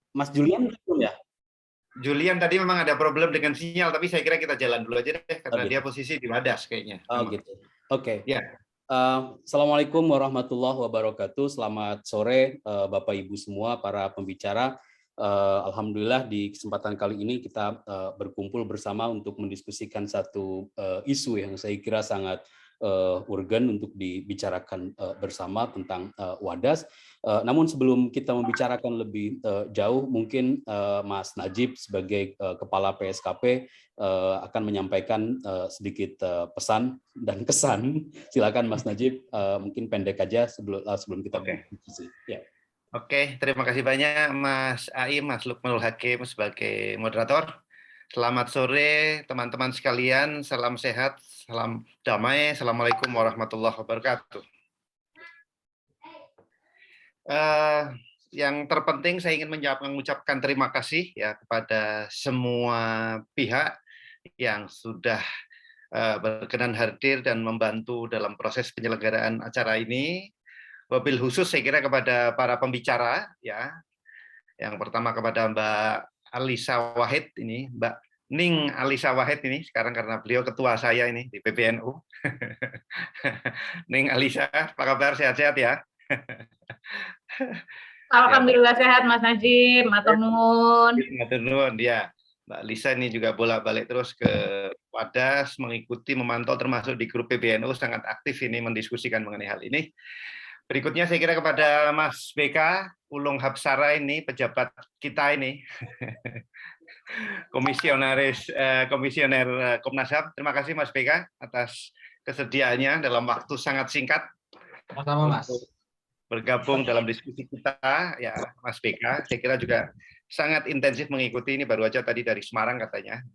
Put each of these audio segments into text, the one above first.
Mas Julian belum ya? Julian tadi memang ada problem dengan sinyal, tapi saya kira kita jalan dulu aja deh, karena dia Gitu. posisi di wadas kayaknya. Oh gitu. Oke. Ya, Assalamualaikum warahmatullahi wabarakatuh. Selamat sore Bapak Ibu semua para pembicara. Alhamdulillah di kesempatan kali ini kita berkumpul bersama untuk mendiskusikan satu isu yang saya kira sangat urgen untuk dibicarakan bersama tentang Wadas. Namun sebelum kita membicarakan lebih jauh, mungkin Mas Najib sebagai Kepala PSKP akan menyampaikan sedikit pesan dan kesan. Silakan Mas Najib, mungkin pendek aja sebelum kita berdiskusi. Ya. Oke, terima kasih banyak Mas Aim, Mas Lukmanul Hakim sebagai moderator. Selamat sore teman-teman sekalian, salam sehat, salam damai, assalamualaikum warahmatullahi wabarakatuh. Yang terpenting saya ingin mengucapkan terima kasih ya kepada semua pihak yang sudah berkenan hadir dan membantu dalam proses penyelenggaraan acara ini. Wabil khusus saya kira kepada para pembicara ya. Yang pertama kepada Mbak Alisa Wahid ini, Mbak Ning Alisa Wahid ini sekarang karena beliau ketua saya ini di PBNU. Ning Alisa, apa kabar? Sehat-sehat ya? Alhamdulillah sehat Mas Najib, matur nuwun. Matur nuwun dia. Mbak Lisa ini juga bolak-balik terus ke Wadas, mengikuti, memantau termasuk di grup PBNU, sangat aktif ini mendiskusikan mengenai hal ini. Berikutnya saya kira kepada Mas BK, Ulung Hapsara ini, pejabat kita ini, komisioner Komnas HAM. Terima kasih Mas BK atas kesediaannya dalam waktu sangat singkat. Sama-sama Mas. Bergabung dalam diskusi kita, ya Mas BK. Saya kira juga sangat intensif mengikuti ini, baru aja tadi dari Semarang katanya.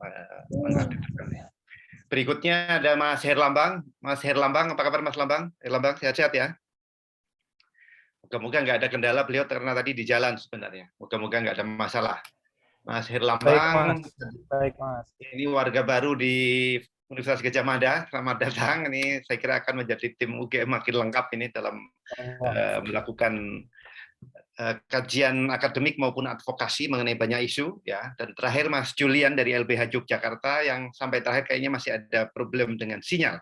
Berikutnya ada Mas Herlambang. Mas Herlambang, apa kabar Mas Lambang? Herlambang, sehat-sehat ya? Moga-moga nggak ada kendala, beliau karena tadi di jalan sebenarnya. Moga-moga nggak ada masalah. Mas Herlambang, Baik, Mas. Ini warga baru di Universitas Gadjah Mada. Selamat datang. Ini saya kira akan menjadi tim UGM makin lengkap ini dalam melakukan kajian akademik maupun advokasi mengenai banyak isu. Ya. Dan terakhir Mas Julian dari LBH Yogyakarta yang sampai terakhir kayaknya masih ada problem dengan sinyal.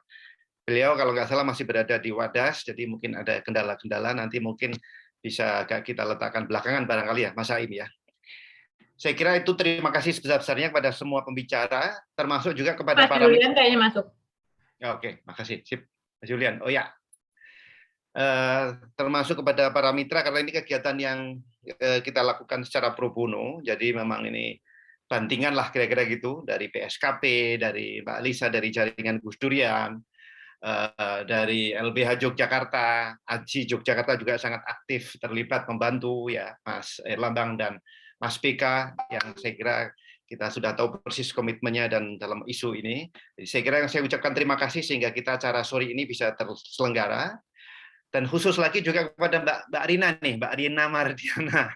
Beliau kalau nggak salah masih berada di Wadas, jadi mungkin ada kendala-kendala, nanti mungkin bisa kita letakkan belakangan barangkali ya, Mas Aim ya. Saya kira itu terima kasih sebesar-besarnya kepada semua pembicara, termasuk juga kepada Mas Julian kayaknya masuk. Oke, makasih. Sip, Mas Julian. Oh ya, termasuk kepada para mitra, karena ini kegiatan yang kita lakukan secara pro bono, jadi memang ini bantingan lah kira-kira gitu, dari PSKP, dari Mbak Lisa, dari Jaringan Gus Durian, dari LBH Yogyakarta, AJI Yogyakarta juga sangat aktif terlibat membantu ya Mas Erlambang dan Mas PK yang saya kira kita sudah tahu persis komitmennya dan dalam isu ini. Jadi saya kira yang saya ucapkan terima kasih sehingga kita acara sore ini bisa terselenggara. Dan khusus lagi juga kepada Mbak Rina nih, Mbak Rina Mardiana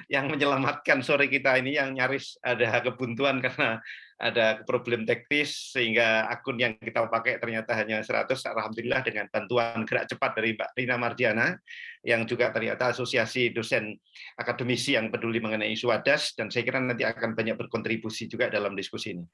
yang menyelamatkan sore kita ini yang nyaris ada kebuntuan karena ada problem teknis sehingga akun yang kita pakai ternyata hanya 100. Alhamdulillah dengan bantuan gerak cepat dari Mbak Rina Mardiana yang juga ternyata asosiasi dosen akademisi yang peduli mengenai isu Wadas, dan saya kira nanti akan banyak berkontribusi juga dalam diskusi ini.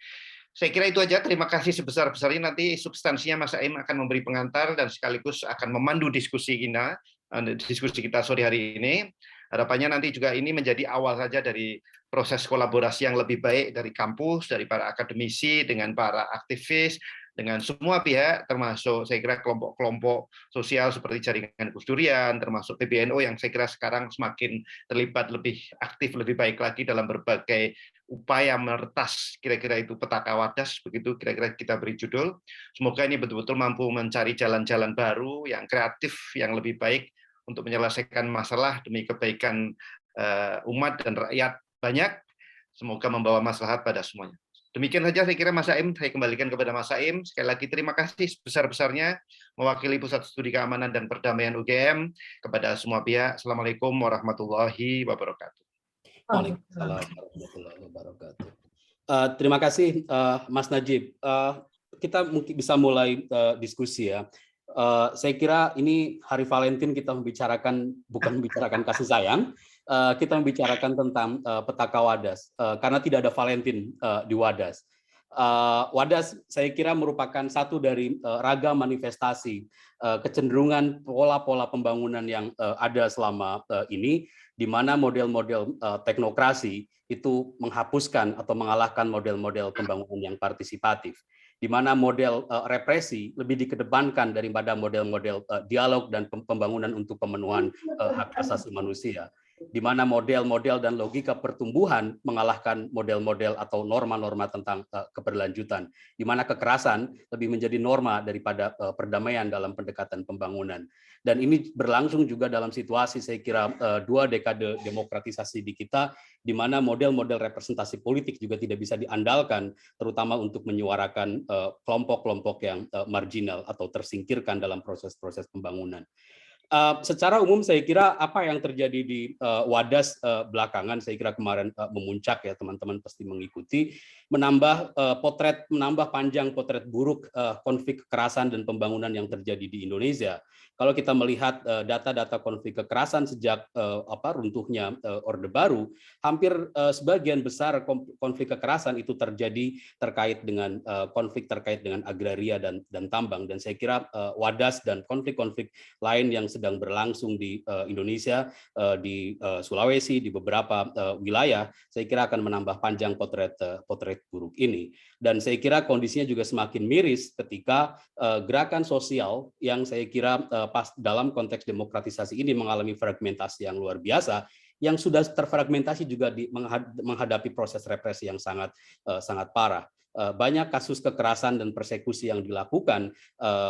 Saya kira itu aja, terima kasih sebesar-besarnya. Nanti substansinya Mas Aim akan memberi pengantar dan sekaligus akan memandu diskusi kita sore hari ini. Harapannya nanti juga ini menjadi awal saja dari proses kolaborasi yang lebih baik dari kampus, dari para akademisi, dengan para aktivis, dengan semua pihak, termasuk saya kira kelompok-kelompok sosial seperti Jaringan Gus Durian, termasuk PBNU yang saya kira sekarang semakin terlibat lebih aktif, lebih baik lagi dalam berbagai upaya meretas kira-kira itu petaka Wadas, begitu kira-kira kita beri judul. Semoga ini betul-betul mampu mencari jalan-jalan baru yang kreatif, yang lebih baik untuk menyelesaikan masalah demi kebaikan umat dan rakyat banyak. Semoga membawa maslahat pada semuanya. Demikian saja saya kira Mas Aim, saya kembalikan kepada Mas Aim. Sekali lagi terima kasih sebesar-besarnya mewakili Pusat Studi Keamanan dan Perdamaian UGM kepada semua pihak. Assalamualaikum warahmatullahi wabarakatuh. Waalaikumsalam warahmatullahi wabarakatuh. Terima kasih Mas Najib. Kita mungkin bisa mulai diskusi ya. Saya kira ini Hari Valentine kita bukan membicarakan kasih sayang, kita membicarakan tentang petaka Wadas, karena tidak ada Valentin di Wadas. Wadas saya kira merupakan satu dari ragam manifestasi kecenderungan pola-pola pembangunan yang ada selama ini, di mana model-model teknokrasi itu menghapuskan atau mengalahkan model-model pembangunan yang partisipatif, di mana model represi lebih dikedepankan daripada model-model dialog dan pembangunan untuk pemenuhan hak asasi manusia, di mana model-model dan logika pertumbuhan mengalahkan model-model atau norma-norma tentang keberlanjutan, di mana kekerasan lebih menjadi norma daripada perdamaian dalam pendekatan pembangunan. Dan ini berlangsung juga dalam situasi saya kira 2 dekade demokratisasi di kita, di mana model-model representasi politik juga tidak bisa diandalkan, terutama untuk menyuarakan kelompok-kelompok yang marginal atau tersingkirkan dalam proses-proses pembangunan. Secara umum saya kira apa yang terjadi di Wadas belakangan, saya kira kemarin memuncak ya, teman-teman pasti mengikuti, menambah panjang potret buruk konflik kekerasan dan pembangunan yang terjadi di Indonesia. Kalau kita melihat data-data konflik kekerasan sejak runtuhnya Orde Baru, hampir sebagian besar konflik kekerasan itu terjadi terkait dengan konflik terkait dengan agraria dan tambang. Dan saya kira Wadas dan konflik-konflik lain yang sedang berlangsung di Indonesia, di Sulawesi, di beberapa wilayah, saya kira akan menambah panjang potret buruk ini. Dan saya kira kondisinya juga semakin miris ketika gerakan sosial yang saya kira pas dalam konteks demokratisasi ini mengalami fragmentasi yang luar biasa, yang sudah terfragmentasi juga menghadapi proses represi yang sangat parah. Banyak kasus kekerasan dan persekusi yang dilakukan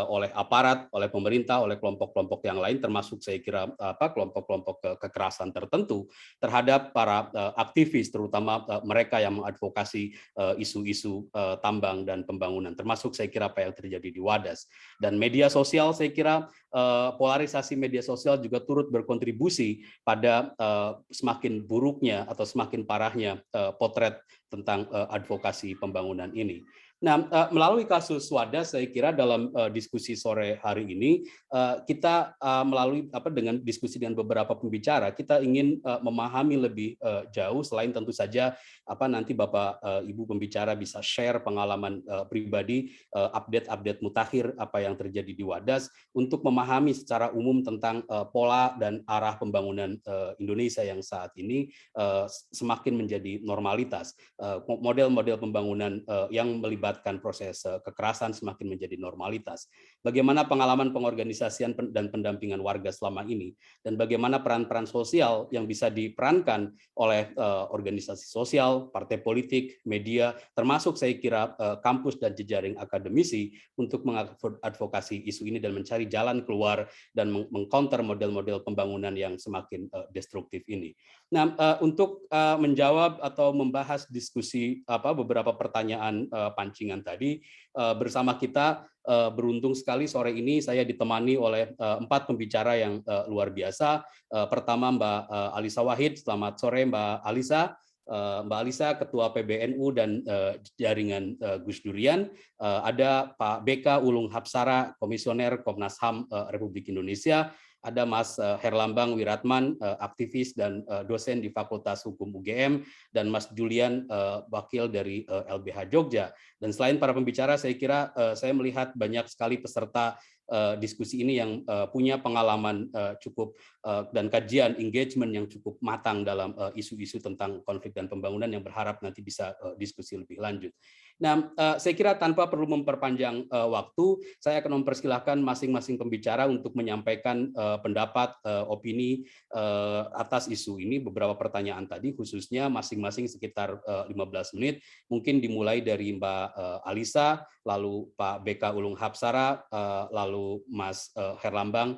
oleh aparat, oleh pemerintah, oleh kelompok-kelompok yang lain, termasuk saya kira kelompok-kelompok kekerasan tertentu terhadap para aktivis, terutama mereka yang mengadvokasi isu-isu tambang dan pembangunan, termasuk saya kira apa yang terjadi di Wadas. Dan media sosial, saya kira polarisasi media sosial juga turut berkontribusi pada semakin buruknya atau semakin parahnya potret tentang advokasi pembangunan ini. Nah, melalui kasus Wadas, saya kira dalam diskusi sore hari ini kita melalui dengan diskusi dengan beberapa pembicara, kita ingin memahami lebih jauh, selain tentu saja nanti Bapak Ibu pembicara bisa share pengalaman pribadi, update mutakhir apa yang terjadi di Wadas, untuk memahami secara umum tentang pola dan arah pembangunan Indonesia yang saat ini semakin menjadi normalitas. Model-model pembangunan yang melibatkan proses kekerasan semakin menjadi normalitas. Bagaimana pengalaman pengorganisasian dan pendampingan warga selama ini, dan bagaimana peran-peran sosial yang bisa diperankan oleh organisasi sosial, partai politik, media, termasuk saya kira kampus dan jejaring akademisi untuk mengadvokasi isu ini dan mencari jalan keluar dan mengcounter model-model pembangunan yang semakin destruktif ini. Nah, untuk menjawab atau membahas diskusi beberapa pertanyaan pancingan tadi, bersama kita beruntung sekali sore ini saya ditemani oleh 4 pembicara yang luar biasa. Pertama Mbak Alisa Wahid, selamat sore Mbak Alisa. Mbak Alisa, Ketua PBNU dan Jaringan Gus Durian. Ada Pak BK Ulung Hapsara, Komisioner Komnas HAM Republik Indonesia. Ada Mas Herlambang Wiratman, aktivis dan dosen di Fakultas Hukum UGM, dan Mas Julian, wakil dari LBH Jogja. Dan selain para pembicara, saya kira saya melihat banyak sekali peserta diskusi ini yang punya pengalaman cukup dan kajian engagement yang cukup matang dalam isu-isu tentang konflik dan pembangunan, yang berharap nanti bisa diskusi lebih lanjut. Nah, saya kira tanpa perlu memperpanjang waktu, saya akan mempersilahkan masing-masing pembicara untuk menyampaikan pendapat, opini atas isu ini. Beberapa pertanyaan tadi, khususnya masing-masing sekitar 15 menit. Mungkin dimulai dari Mbak Alisa, lalu Pak BK Ulung Hapsara, lalu Mas Herlambang,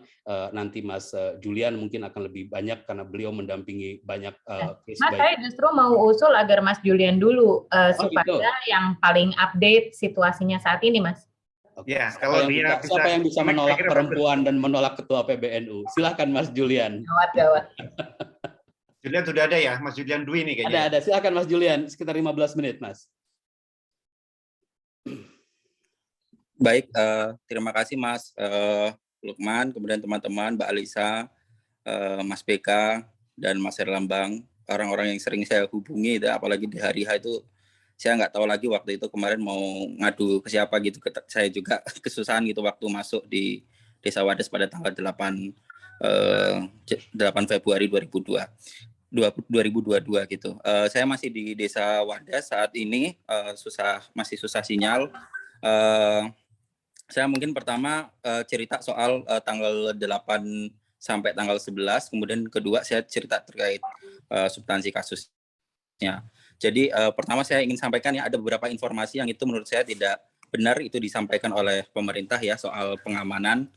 nanti Mas Julian mungkin akan lebih banyak karena beliau mendampingi banyak case. Mas, saya justru mau usul agar Mas Julian dulu supaya gitu. Yang paling update situasinya saat ini, Mas. Ya, kalau siapa yang bisa menolak perempuan dan menolak ketua PBNU? Silakan Mas Julian. Gawat. Julian sudah ada ya, Mas Julian Dwi nih kayaknya. Ada. Silakan Mas Julian, sekitar 15 menit, Mas. Baik, terima kasih Mas Lukman, kemudian teman-teman, Mbak Alisa, Mas BK, dan Mas Herlambang, orang-orang yang sering saya hubungi, apalagi di hari H itu saya nggak tahu lagi waktu itu kemarin mau ngadu ke siapa gitu. Saya juga kesusahan gitu waktu masuk di Desa Wadas pada tanggal 8 Februari 2022 gitu. Saya masih di Desa Wadas saat ini, masih susah sinyal. Saya mungkin pertama cerita soal tanggal 8 sampai tanggal 11, kemudian kedua saya cerita terkait substansi kasusnya. Jadi pertama saya ingin sampaikan ya, ada beberapa informasi yang itu menurut saya tidak benar itu disampaikan oleh pemerintah ya, soal pengamanan,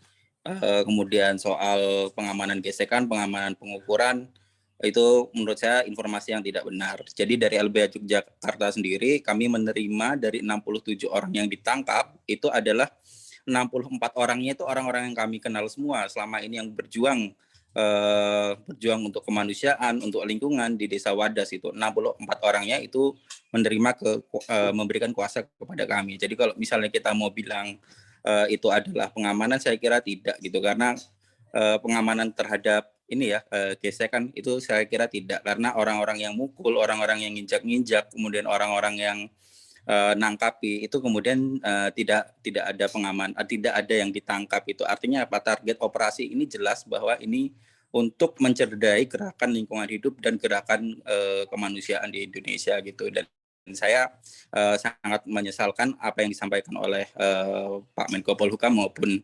kemudian soal pengamanan gesekan, pengamanan pengukuran, itu menurut saya informasi yang tidak benar. Jadi dari LBH Yogyakarta sendiri kami menerima dari 67 orang yang ditangkap, itu adalah 64 orangnya itu orang-orang yang kami kenal semua selama ini, yang berjuang untuk kemanusiaan, untuk lingkungan di Desa Wadas. Itu 64 orangnya itu memberikan kuasa kepada kami. Jadi kalau misalnya kita mau bilang itu adalah pengamanan, saya kira tidak gitu, karena pengamanan terhadap ini ya gesekan itu saya kira tidak, karena orang-orang yang mukul, orang-orang yang nginjak-nginjak, kemudian orang-orang yang nangkapi itu kemudian tidak ada pengaman, tidak ada yang ditangkap. Itu artinya apa? Target operasi ini jelas bahwa ini untuk mencerdai gerakan lingkungan hidup dan gerakan kemanusiaan di Indonesia gitu. Dan saya sangat menyesalkan apa yang disampaikan oleh Pak Menko Polhukam maupun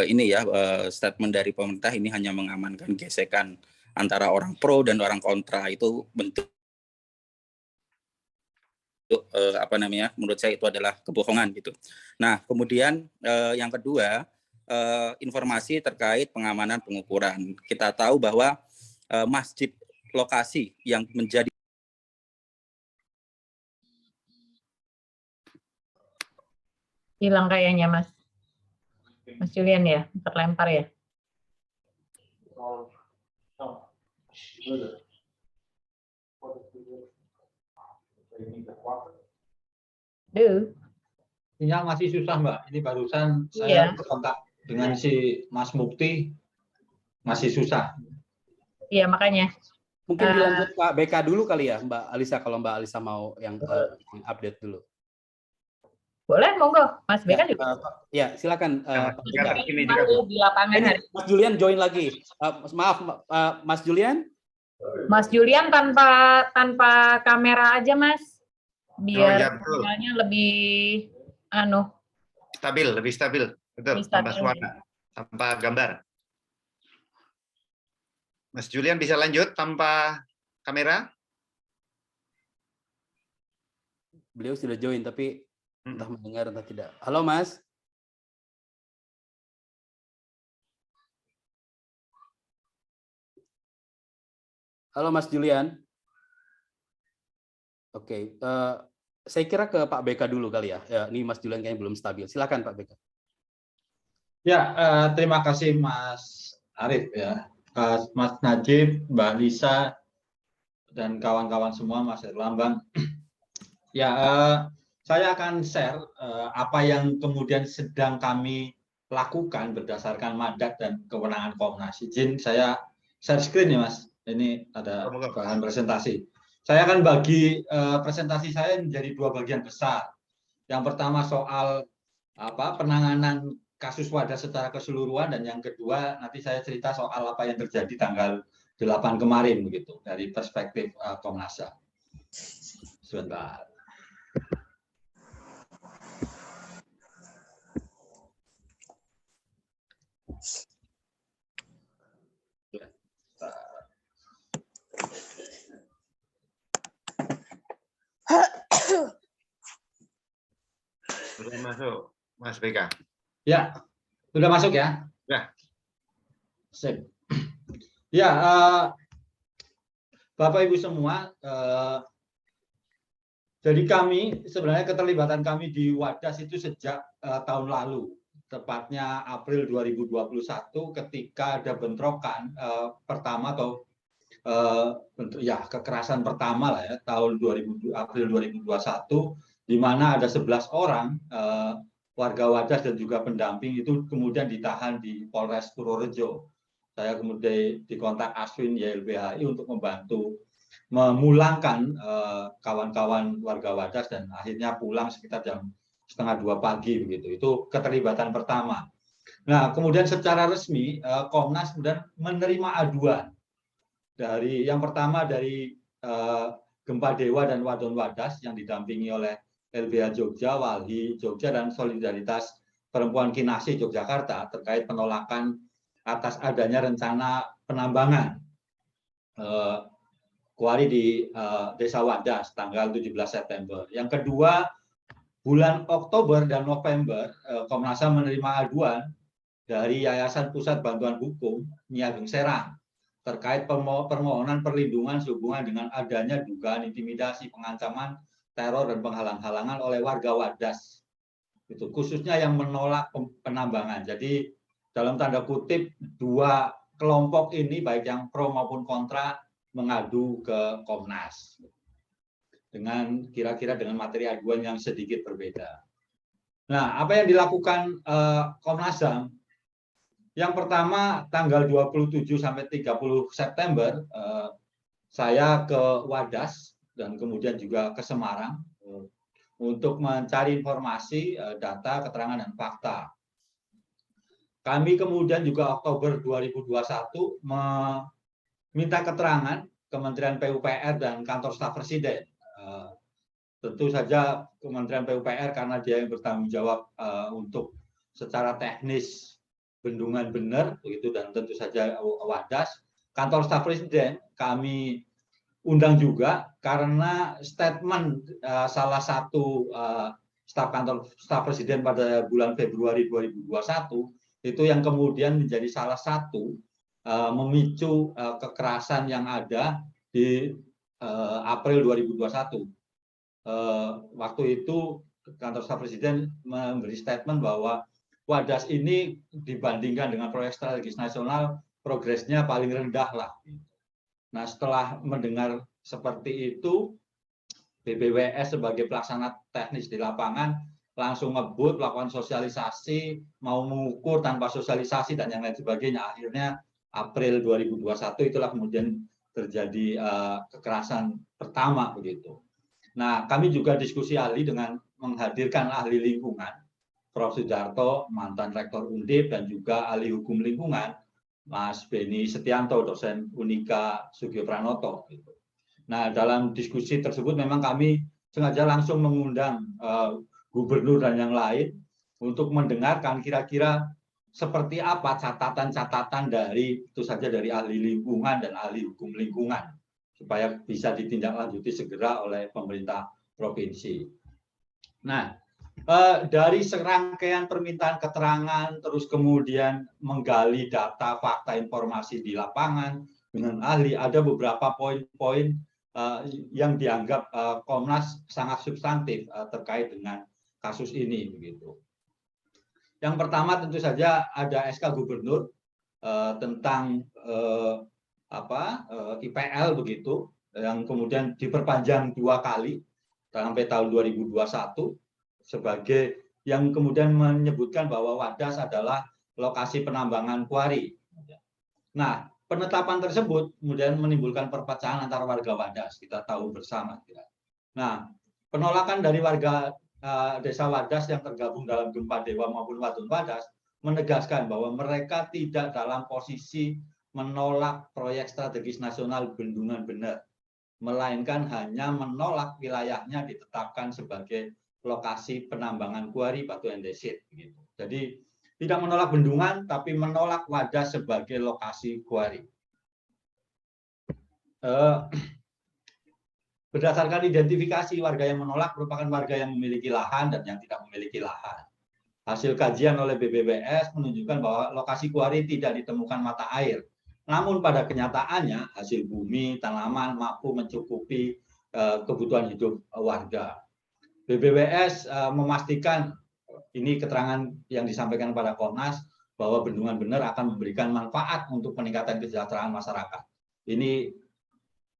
ini ya statement dari pemerintah ini hanya mengamankan gesekan antara orang pro dan orang kontra. Itu bentuk menurut saya itu adalah kebohongan gitu. Nah, kemudian yang kedua, informasi terkait pengamanan pengukuran. Kita tahu bahwa masjid lokasi yang menjadi Hilang kayaknya, Mas. Mas Julian ya, terlempar ya. Duh. Sinyal masih susah, Mbak. Ini barusan saya kontak dengan si Mas Mukti, masih susah. Iya, makanya. Mungkin dilanjut Pak BK dulu kali ya, Mbak Alisa, kalau Mbak Alisa mau yang update dulu. Boleh, monggo. Mas BK juga. Ya, silakan. Di lapangan hari. Mas Julian join lagi. Maaf, Mas Julian. Mas Julian tanpa kamera aja, Mas. Biar sinyalnya lebih lebih stabil, betul, tanpa suara, tanpa gambar. Mas Julian bisa lanjut tanpa kamera? Beliau sudah join tapi entah mendengar entah tidak. Halo Mas. Halo Mas Julian. Oke, saya kira ke Pak BK dulu kali ya. Ini Mas Julian kayaknya belum stabil. Silakan Pak BK. Ya, terima kasih Mas Arief ya, Mas Najib, Mbak Lisa, dan kawan-kawan semua, Mas Herlambang. Ya, saya akan share apa yang kemudian sedang kami lakukan berdasarkan mandat dan kewenangan Komnas. Izin saya share screen ya Mas. Ini ada bahan presentasi. Saya akan bagi presentasi saya menjadi dua bagian besar. Yang pertama soal penanganan kasus Wadas secara keseluruhan, dan yang kedua nanti saya cerita soal apa yang terjadi tanggal 8 kemarin begitu dari perspektif Komnas HAM. Sebentar. Sudah masuk, Mas BK. Ya, sudah masuk ya? Ya. Sip. Ya, Bapak Ibu semua, jadi kami sebenarnya keterlibatan kami di Wadas itu sejak tahun lalu, tepatnya April 2021 ketika ada bentrokan pertama atau kekerasan pertama lah ya, tahun April 2021, di mana ada 11 orang warga Wadas dan juga pendamping itu kemudian ditahan di Polres Purworejo. Saya kemudian dikontak Aswin YLBHI untuk membantu memulangkan kawan-kawan warga Wadas dan akhirnya pulang sekitar jam 1:30 pagi begitu. Itu keterlibatan pertama. Nah, kemudian secara resmi Komnas kemudian menerima aduan dari yang pertama dari Gempa Dewa dan Wadon Wadas yang didampingi oleh LBH Jogja, Walhi Jogja, dan Solidaritas Perempuan Kinasi Yogyakarta terkait penolakan atas adanya rencana penambangan kuari di Desa Wadas tanggal 17 September. Yang kedua, bulan Oktober dan November, Komnas HAM menerima aduan dari Yayasan Pusat Bantuan Hukum Nyi Ageng Serang terkait permohonan perlindungan sehubungan dengan adanya dugaan intimidasi, pengancaman, teror, dan penghalang-halangan oleh warga Wadas. Itu khususnya yang menolak penambangan. Jadi dalam tanda kutip dua kelompok ini baik yang pro maupun kontra mengadu ke Komnas dengan kira-kira dengan materi aduan yang sedikit berbeda. Nah, apa yang dilakukan Komnas HAM? Yang pertama tanggal 27 sampai 30 September saya ke Wadas dan kemudian juga ke Semarang untuk mencari informasi, data, keterangan, dan fakta. Kami kemudian juga Oktober 2021 meminta keterangan Kementerian PUPR dan Kantor Staf Presiden. Tentu saja Kementerian PUPR karena dia yang bertanggung jawab untuk secara teknis bendungan benar, begitu, dan tentu saja Wadas. Kantor Staf Presiden kami undang juga karena statement salah satu staf kantor staf presiden pada bulan Februari 2021 itu yang kemudian menjadi salah satu memicu kekerasan yang ada di April 2021. Waktu itu kantor staf presiden memberi statement bahwa Wadas ini dibandingkan dengan proyek strategis nasional progresnya paling rendah lah. Nah, setelah mendengar seperti itu, BPWS sebagai pelaksana teknis di lapangan langsung ngebut, melakukan sosialisasi, mau mengukur tanpa sosialisasi dan yang lain sebagainya. Akhirnya April 2021 itulah kemudian terjadi kekerasan pertama begitu. Nah, kami juga diskusi ahli dengan menghadirkan ahli lingkungan, Prof. Sudarto, mantan Rektor Undip, dan juga ahli hukum lingkungan, Mas Beni Setianto, dosen Unika Sugio Pranoto. Nah, dalam diskusi tersebut memang kami sengaja langsung mengundang gubernur dan yang lain untuk mendengarkan kira-kira seperti apa catatan-catatan dari itu saja dari ahli lingkungan dan ahli hukum lingkungan supaya bisa ditindaklanjuti segera oleh pemerintah provinsi. Nah, dari serangkaian permintaan keterangan, terus kemudian menggali data, fakta, informasi di lapangan dengan ahli, ada beberapa poin-poin yang dianggap Komnas sangat substantif terkait dengan kasus ini, begitu. Yang pertama tentu saja ada SK Gubernur tentang IPL begitu, yang kemudian diperpanjang 2 kali sampai tahun 2021. Sebagai yang kemudian menyebutkan bahwa Wadas adalah lokasi penambangan kuari. Nah, penetapan tersebut kemudian menimbulkan perpecahan antara warga Wadas, kita tahu bersama. Nah, penolakan dari warga Desa Wadas yang tergabung dalam Gempa Dewa maupun Wadon Wadas menegaskan bahwa mereka tidak dalam posisi menolak proyek strategis nasional Bendungan Bener, melainkan hanya menolak wilayahnya ditetapkan sebagai lokasi penambangan kuari batu andesit. Jadi tidak menolak bendungan, tapi menolak Wadas sebagai lokasi kuari. Berdasarkan identifikasi, warga yang menolak merupakan warga yang memiliki lahan dan yang tidak memiliki lahan. Hasil kajian oleh BPWS menunjukkan bahwa lokasi kuari tidak ditemukan mata air. Namun pada kenyataannya hasil bumi, tanaman mampu mencukupi kebutuhan hidup warga. BPWS memastikan, ini keterangan yang disampaikan pada Komnas, bahwa Bendungan Bener akan memberikan manfaat untuk peningkatan kesejahteraan masyarakat. Ini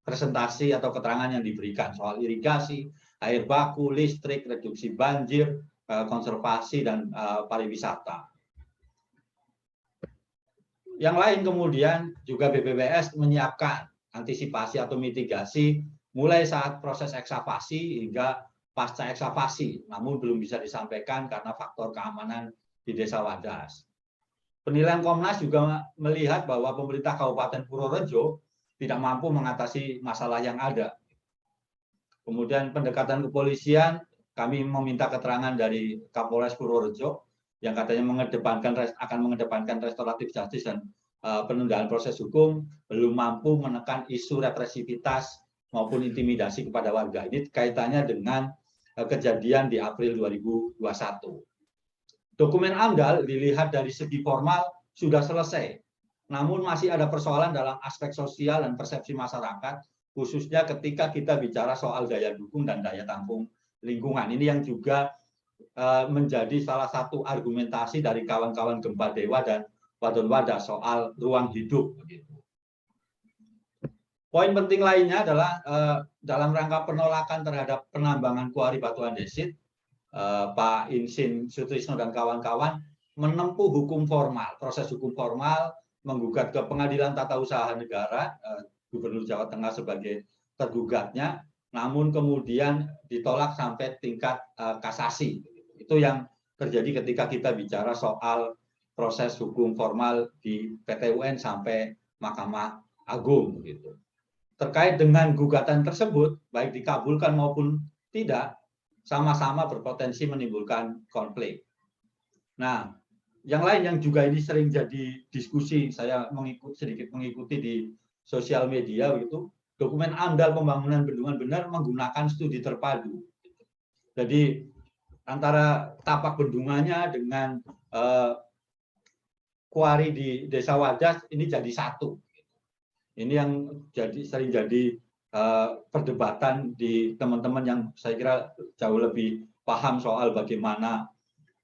presentasi atau keterangan yang diberikan soal irigasi, air baku, listrik, reduksi banjir, konservasi, dan pariwisata. Yang lain kemudian juga BPPS menyiapkan antisipasi atau mitigasi mulai saat proses ekskavasi hingga pasca ekskavasi, namun belum bisa disampaikan karena faktor keamanan di Desa Wadas. Penilaian Komnas juga melihat bahwa pemerintah Kabupaten Purworejo tidak mampu mengatasi masalah yang ada. Kemudian pendekatan kepolisian, kami meminta keterangan dari Kapolres Purworejo yang katanya akan mengedepankan restoratif justice dan penundaan proses hukum, belum mampu menekan isu represivitas maupun intimidasi kepada warga. Ini kaitannya dengan kejadian di April 2021. Dokumen AMDAL dilihat dari segi formal sudah selesai, namun masih ada persoalan dalam aspek sosial dan persepsi masyarakat, khususnya ketika kita bicara soal daya dukung dan daya tampung lingkungan. Ini yang juga menjadi salah satu argumentasi dari kawan-kawan Gempa Dewa dan Wadon Wadas soal ruang hidup. Poin penting lainnya adalah dalam rangka penolakan terhadap penambangan kuari batu andesit, Pak Insin Sutrisno dan kawan-kawan menempuh hukum formal, proses hukum formal, menggugat ke Pengadilan Tata Usaha Negara, Gubernur Jawa Tengah sebagai tergugatnya, namun kemudian ditolak sampai tingkat kasasi. Itu yang terjadi ketika kita bicara soal proses hukum formal di PT UN sampai Mahkamah Agung. Gitu. Terkait dengan gugatan tersebut, baik dikabulkan maupun tidak, sama-sama berpotensi menimbulkan konflik. Nah, yang lain yang juga ini sering jadi diskusi, saya sedikit mengikuti di sosial media begitu, dokumen AMDAL pembangunan bendungan bener menggunakan studi terpadu. Jadi antara tapak bendungannya dengan kuari di Desa Wadas ini jadi satu. Ini yang sering jadi perdebatan di teman-teman yang saya kira jauh lebih paham soal bagaimana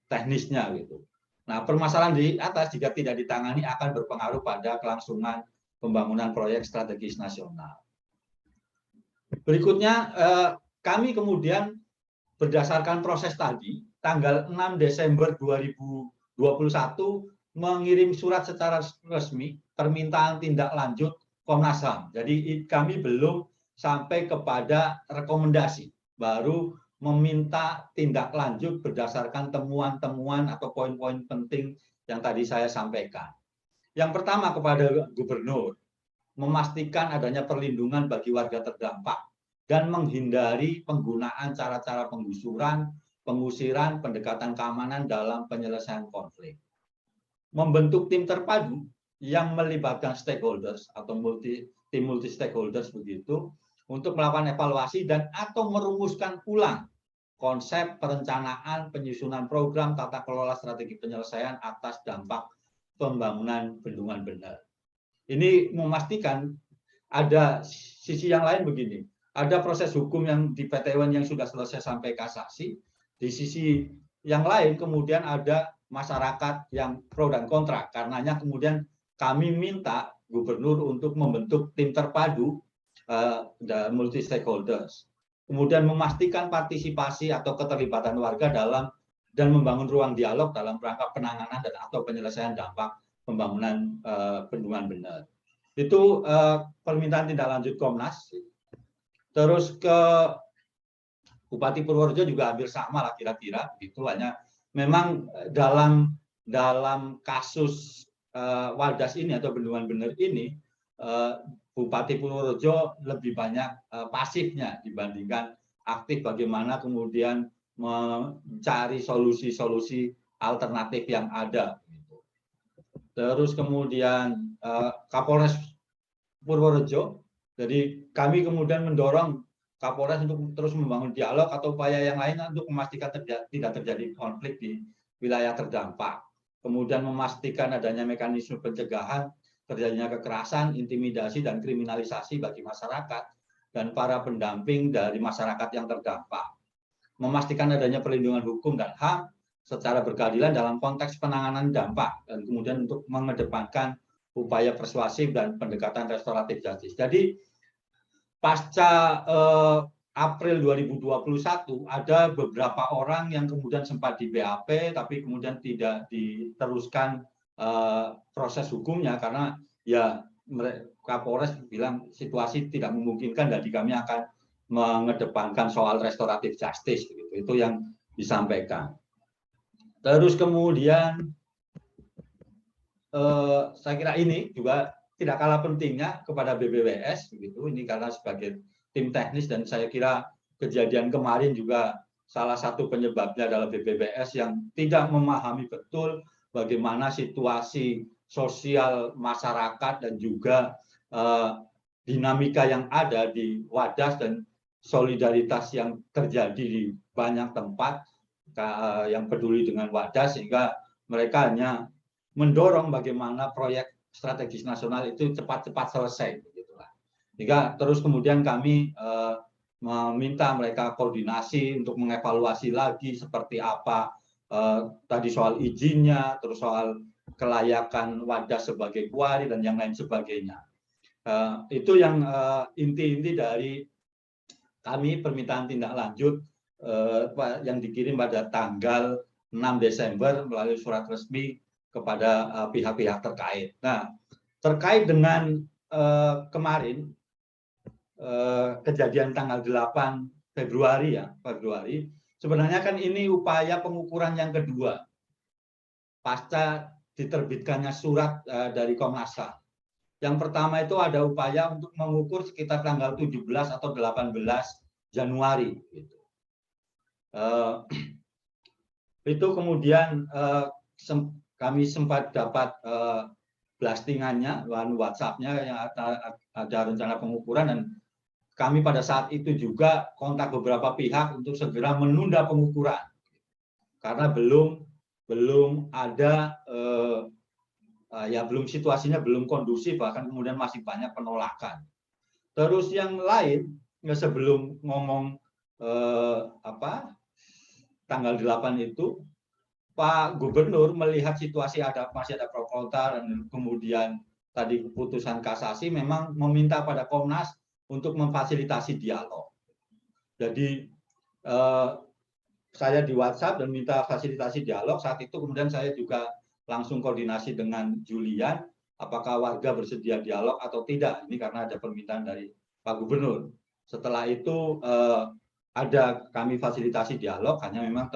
teknisnya gitu. Nah, permasalahan di atas jika tidak ditangani akan berpengaruh pada kelangsungan pembangunan proyek strategis nasional. Berikutnya, kami kemudian berdasarkan proses tadi, tanggal 6 Desember 2021 mengirim surat secara resmi permintaan tindak lanjut Komnas HAM. Jadi kami belum sampai kepada rekomendasi, baru meminta tindak lanjut berdasarkan temuan-temuan atau poin-poin penting yang tadi saya sampaikan. Yang pertama kepada Gubernur, memastikan adanya perlindungan bagi warga terdampak dan menghindari penggunaan cara-cara penggusuran, pengusiran, pendekatan keamanan dalam penyelesaian konflik. Membentuk tim terpadu yang melibatkan stakeholders atau tim multi stakeholders begitu untuk melakukan evaluasi dan atau merumuskan ulang konsep perencanaan penyusunan program tata kelola strategi penyelesaian atas dampak pembangunan bendungan bener. Ini memastikan ada sisi yang lain begini, ada proses hukum yang di PT UN yang sudah selesai sampai kasasi, di sisi yang lain kemudian ada masyarakat yang pro dan kontra, karenanya kemudian kami minta Gubernur untuk membentuk tim terpadu multi stakeholders, kemudian memastikan partisipasi atau keterlibatan warga dalam dan membangun ruang dialog dalam rangka penanganan dan atau penyelesaian dampak pembangunan bendungan bener. Itu permintaan tindak lanjut Komnas. Terus ke Bupati Purworejo juga hampir sama lah kira-kira, itu hanya memang dalam kasus Wadas ini atau bendungan bener ini, Bupati Purworejo lebih banyak pasifnya dibandingkan aktif bagaimana kemudian mencari solusi-solusi alternatif yang ada. Terus kemudian Kapolres Purworejo, jadi kami kemudian mendorong Kapolres untuk terus membangun dialog atau upaya yang lain untuk memastikan tidak terjadi konflik di wilayah terdampak. Kemudian memastikan adanya mekanisme pencegahan terjadinya kekerasan, intimidasi, dan kriminalisasi bagi masyarakat dan para pendamping dari masyarakat yang terdampak. Memastikan adanya perlindungan hukum dan HAM secara berkeadilan dalam konteks penanganan dampak dan kemudian untuk mengedepankan upaya persuasif dan pendekatan restoratif justice. Jadi pasca April 2021 ada beberapa orang yang kemudian sempat di BAP tapi kemudian tidak diteruskan proses hukumnya, karena ya Kapolres bilang situasi tidak memungkinkan, jadi kami akan mengedepankan soal restoratif justice, gitu. Itu yang disampaikan. Terus kemudian saya kira ini juga tidak kalah pentingnya kepada BBWS, begitu. Ini karena sebagai tim teknis, dan saya kira kejadian kemarin juga salah satu penyebabnya adalah BBWS yang tidak memahami betul bagaimana situasi sosial masyarakat dan juga dinamika yang ada di Wadas dan solidaritas yang terjadi di banyak tempat yang peduli dengan Wadas, sehingga mereka hanya mendorong bagaimana proyek strategis nasional itu cepat-cepat selesai, begitulah. Sehingga terus kemudian kami meminta mereka koordinasi untuk mengevaluasi lagi seperti apa tadi soal izinnya, terus soal kelayakan Wadas sebagai kuari dan yang lain sebagainya. Itu yang inti-inti dari kami permintaan tindak lanjut yang dikirim pada tanggal 6 Desember melalui surat resmi kepada pihak-pihak terkait. Nah, terkait dengan kemarin kejadian tanggal 8 Februari, sebenarnya kan ini upaya pengukuran yang kedua pasca diterbitkannya surat dari Komnas HAM. Yang pertama itu ada upaya untuk mengukur sekitar tanggal 17 atau 18 Januari. Itu kemudian kami sempat dapat blastingannya, WhatsApp-nya yang ada rencana pengukuran, dan kami pada saat itu juga kontak beberapa pihak untuk segera menunda pengukuran karena belum ada belum, situasinya belum kondusif, bahkan kemudian masih banyak penolakan. Terus yang lain, sebelum ngomong tanggal 8 itu, Pak Gubernur melihat situasi masih ada pro kontra, dan kemudian tadi keputusan kasasi memang meminta pada Komnas untuk memfasilitasi dialog. Jadi saya di WhatsApp dan minta fasilitasi dialog. Saat itu kemudian saya juga langsung koordinasi dengan Julian, apakah warga bersedia dialog atau tidak. Ini karena ada permintaan dari Pak Gubernur. Setelah itu ada kami fasilitasi dialog, hanya memang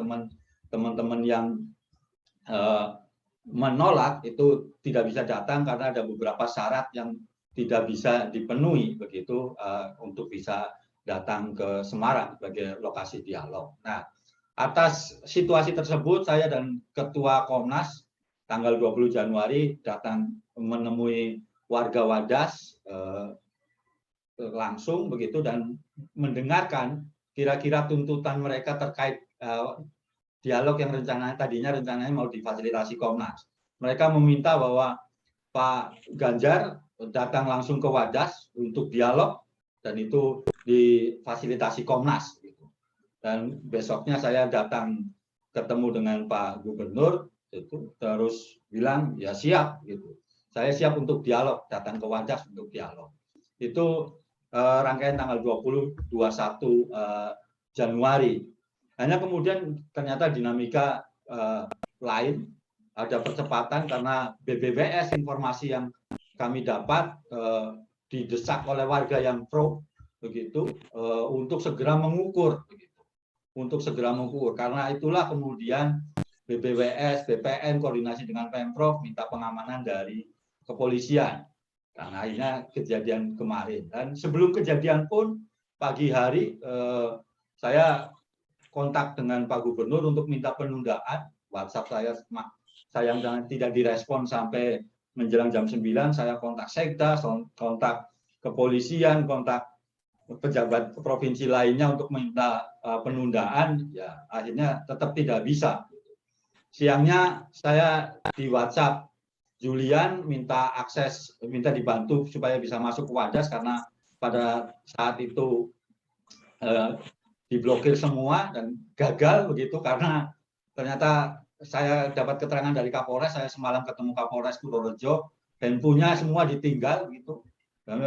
teman-teman yang menolak itu tidak bisa datang karena ada beberapa syarat yang tidak bisa dipenuhi, begitu, untuk bisa datang ke Semarang sebagai lokasi dialog. Nah, atas situasi tersebut saya dan Ketua Komnas tanggal 20 Januari datang menemui warga Wadas langsung, begitu, dan mendengarkan kira-kira tuntutan mereka terkait dialog yang rencananya mau difasilitasi Komnas. Mereka meminta bahwa Pak Ganjar datang langsung ke Wadas untuk dialog, dan itu difasilitasi Komnas. Dan besoknya saya datang ketemu dengan Pak Gubernur, itu terus bilang ya siap, gitu. Saya siap untuk dialog, datang ke Wadas untuk dialog. Itu rangkaian tanggal 20-21 Januari. Hanya kemudian ternyata dinamika lain, ada percepatan karena BBWS, informasi yang kami dapat didesak oleh warga yang pro, begitu, untuk segera mengukur, begitu. Untuk segera mengukur. Karena itulah kemudian BBWS, BPN koordinasi dengan Pemprov minta pengamanan dari kepolisian. Karena akhirnya kejadian kemarin. Dan sebelum kejadian pun pagi hari saya kontak dengan Pak Gubernur untuk minta penundaan. WhatsApp saya sayang tidak direspon sampai menjelang jam 9. Saya kontak Sekda, kontak kepolisian, kontak pejabat provinsi lainnya untuk minta penundaan, ya akhirnya tetap tidak bisa. Siangnya saya di WhatsApp Julian minta akses, minta dibantu supaya bisa masuk ke Wadas karena pada saat itu diblokir semua dan gagal, begitu, karena ternyata saya dapat keterangan dari Kapolres, saya semalam ketemu Kapolres Purworejo, handphonenya semua ditinggal, gitu. Dan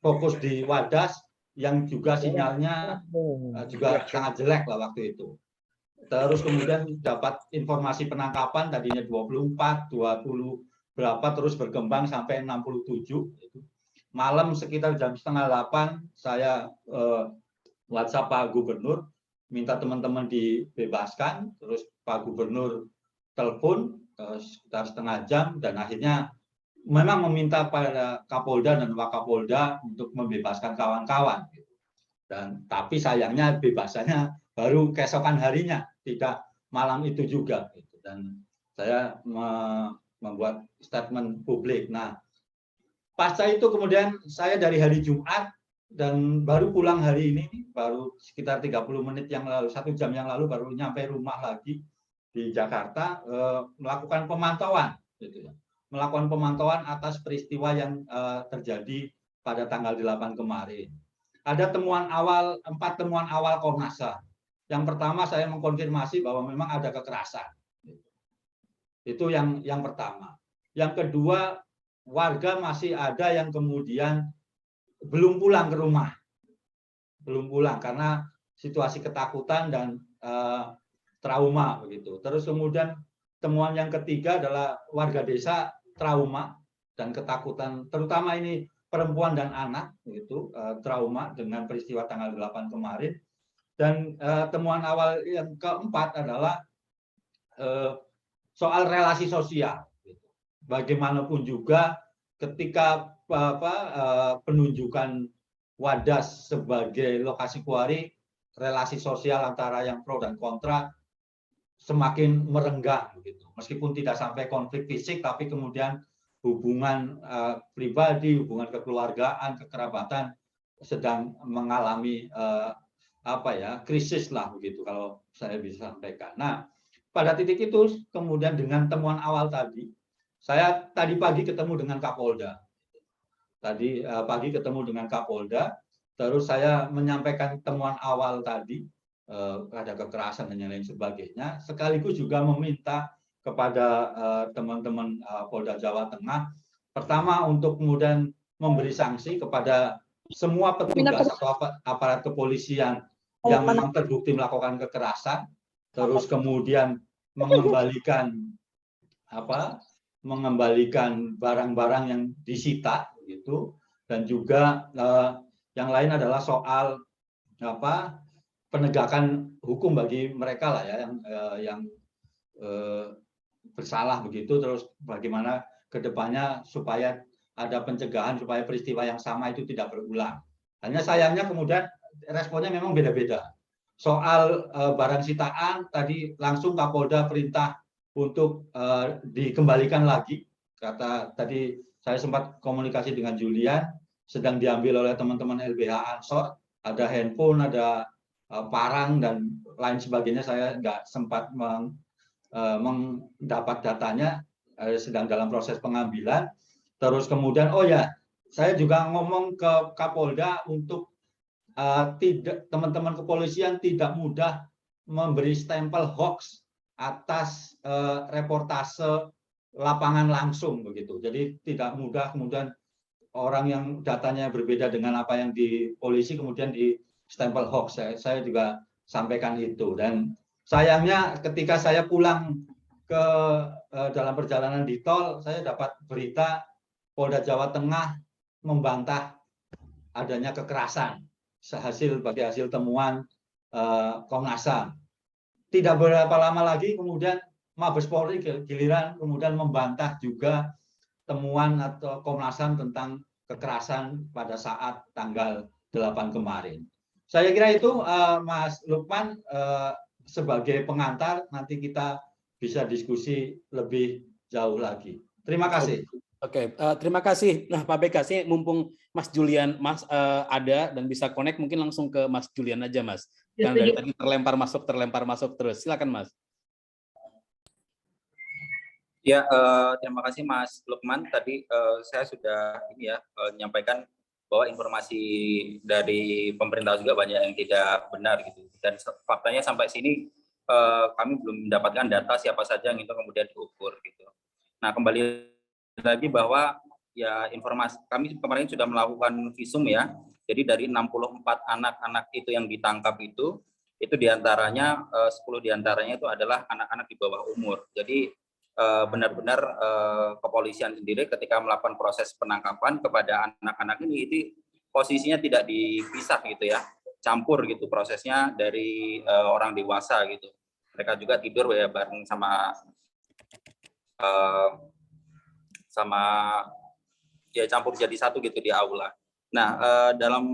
fokus di Wadas yang juga sinyalnya juga sangat jelek lah waktu itu. terus kemudian dapat informasi penangkapan tadinya 24, 20 berapa, terus berkembang sampai 67. Malam sekitar jam 7:30 saya WhatsApp Pak Gubernur, minta teman-teman dibebaskan, terus Pak Gubernur telepon sekitar setengah jam, dan akhirnya memang meminta pada Kapolda dan Wakapolda untuk membebaskan kawan-kawan. Dan tapi sayangnya bebasannya baru keesokan harinya, tidak malam itu juga. Dan saya membuat statement publik. Nah, pasca itu kemudian saya dari hari Jumat dan baru pulang hari ini, baru sekitar 30 menit yang lalu, 1 jam yang lalu baru nyampe rumah lagi di Jakarta, melakukan pemantauan, gitu ya. Melakukan pemantauan atas peristiwa yang terjadi pada tanggal 8 kemarin. Ada temuan awal, 4 temuan awal Komnas HAM. Yang pertama saya mengkonfirmasi bahwa memang ada kekerasan. Itu yang pertama. Yang kedua, warga masih ada yang kemudian belum pulang ke rumah. Belum pulang karena situasi ketakutan dan trauma begitu. Terus kemudian temuan yang ketiga adalah warga desa trauma dan ketakutan, terutama ini perempuan dan anak gitu, trauma dengan peristiwa tanggal 8 kemarin. Dan temuan awal yang keempat adalah soal relasi sosial. Bagaimanapun juga ketika penunjukan Wadas sebagai lokasi kuari, relasi sosial antara yang pro dan kontra semakin merenggang begitu. Meskipun tidak sampai konflik fisik, tapi kemudian hubungan pribadi, hubungan kekeluargaan, kekerabatan sedang mengalami krisis lah begitu kalau saya bisa sampaikan. Nah, pada titik itu kemudian dengan temuan awal tadi, saya tadi pagi ketemu dengan Kapolda. Pagi ketemu dengan Kapolda, terus saya menyampaikan temuan awal tadi, ada kekerasan dan lain sebagainya, sekaligus juga meminta kepada teman-teman Polda Jawa Tengah, pertama untuk kemudian memberi sanksi kepada semua petugas atau aparat kepolisian yang memang terbukti melakukan kekerasan, terus kemudian mengembalikan barang-barang yang disita gitu, dan juga yang lain adalah soal penegakan hukum bagi mereka lah ya yang bersalah begitu, terus bagaimana kedepannya supaya ada pencegahan supaya peristiwa yang sama itu tidak berulang. Hanya sayangnya kemudian responnya memang beda-beda. Soal barang sitaan tadi langsung Kapolda perintah untuk dikembalikan lagi. Kata tadi saya sempat komunikasi dengan Julian, sedang diambil oleh teman-teman LBH Ansor, ada handphone, ada parang dan lain sebagainya. Saya nggak sempat mendapat datanya, sedang dalam proses pengambilan. Terus kemudian saya juga ngomong ke Kapolda untuk teman-teman kepolisian tidak mudah memberi stempel hoax atas reportase lapangan langsung begitu. Jadi tidak mudah kemudian orang yang datanya berbeda dengan apa yang di polisi kemudian di stempel hoax. Saya juga sampaikan itu. Dan sayangnya ketika saya pulang ke dalam perjalanan di tol, saya dapat berita Polda Jawa Tengah membantah adanya kekerasan bagi hasil temuan Komnas HAM. Tidak berapa lama lagi kemudian Mabes Polri giliran kemudian membantah juga temuan atau Komnas HAM tentang kekerasan pada saat tanggal 8 kemarin. Saya kira itu Mas Lukman sebagai pengantar, nanti kita bisa diskusi lebih jauh lagi. Terima kasih. Oke, terima kasih. Nah, Pak BK, mumpung Mas Julian ada dan bisa connect, mungkin langsung ke Mas Julian aja, Mas. Yang dari tadi terlempar masuk terus. Silakan, Mas. Ya, terima kasih Mas Lukman. Tadi saya sudah menyampaikan bahwa informasi dari pemerintah juga banyak yang tidak benar gitu. Dan faktanya sampai sini kami belum mendapatkan data siapa saja yang itu kemudian diukur gitu. Nah, kembali lagi bahwa ya informasi kami kemarin sudah melakukan visum ya. Jadi dari 64 anak-anak itu yang ditangkap itu Itu diantaranya 10 diantaranya itu adalah anak-anak di bawah umur. Jadi benar-benar kepolisian sendiri ketika melakukan proses penangkapan kepada anak-anak ini itu posisinya tidak dipisah gitu ya, campur gitu prosesnya dari orang dewasa gitu. Mereka juga tidur ya bareng sama ya campur jadi satu gitu di aula. Nah, dalam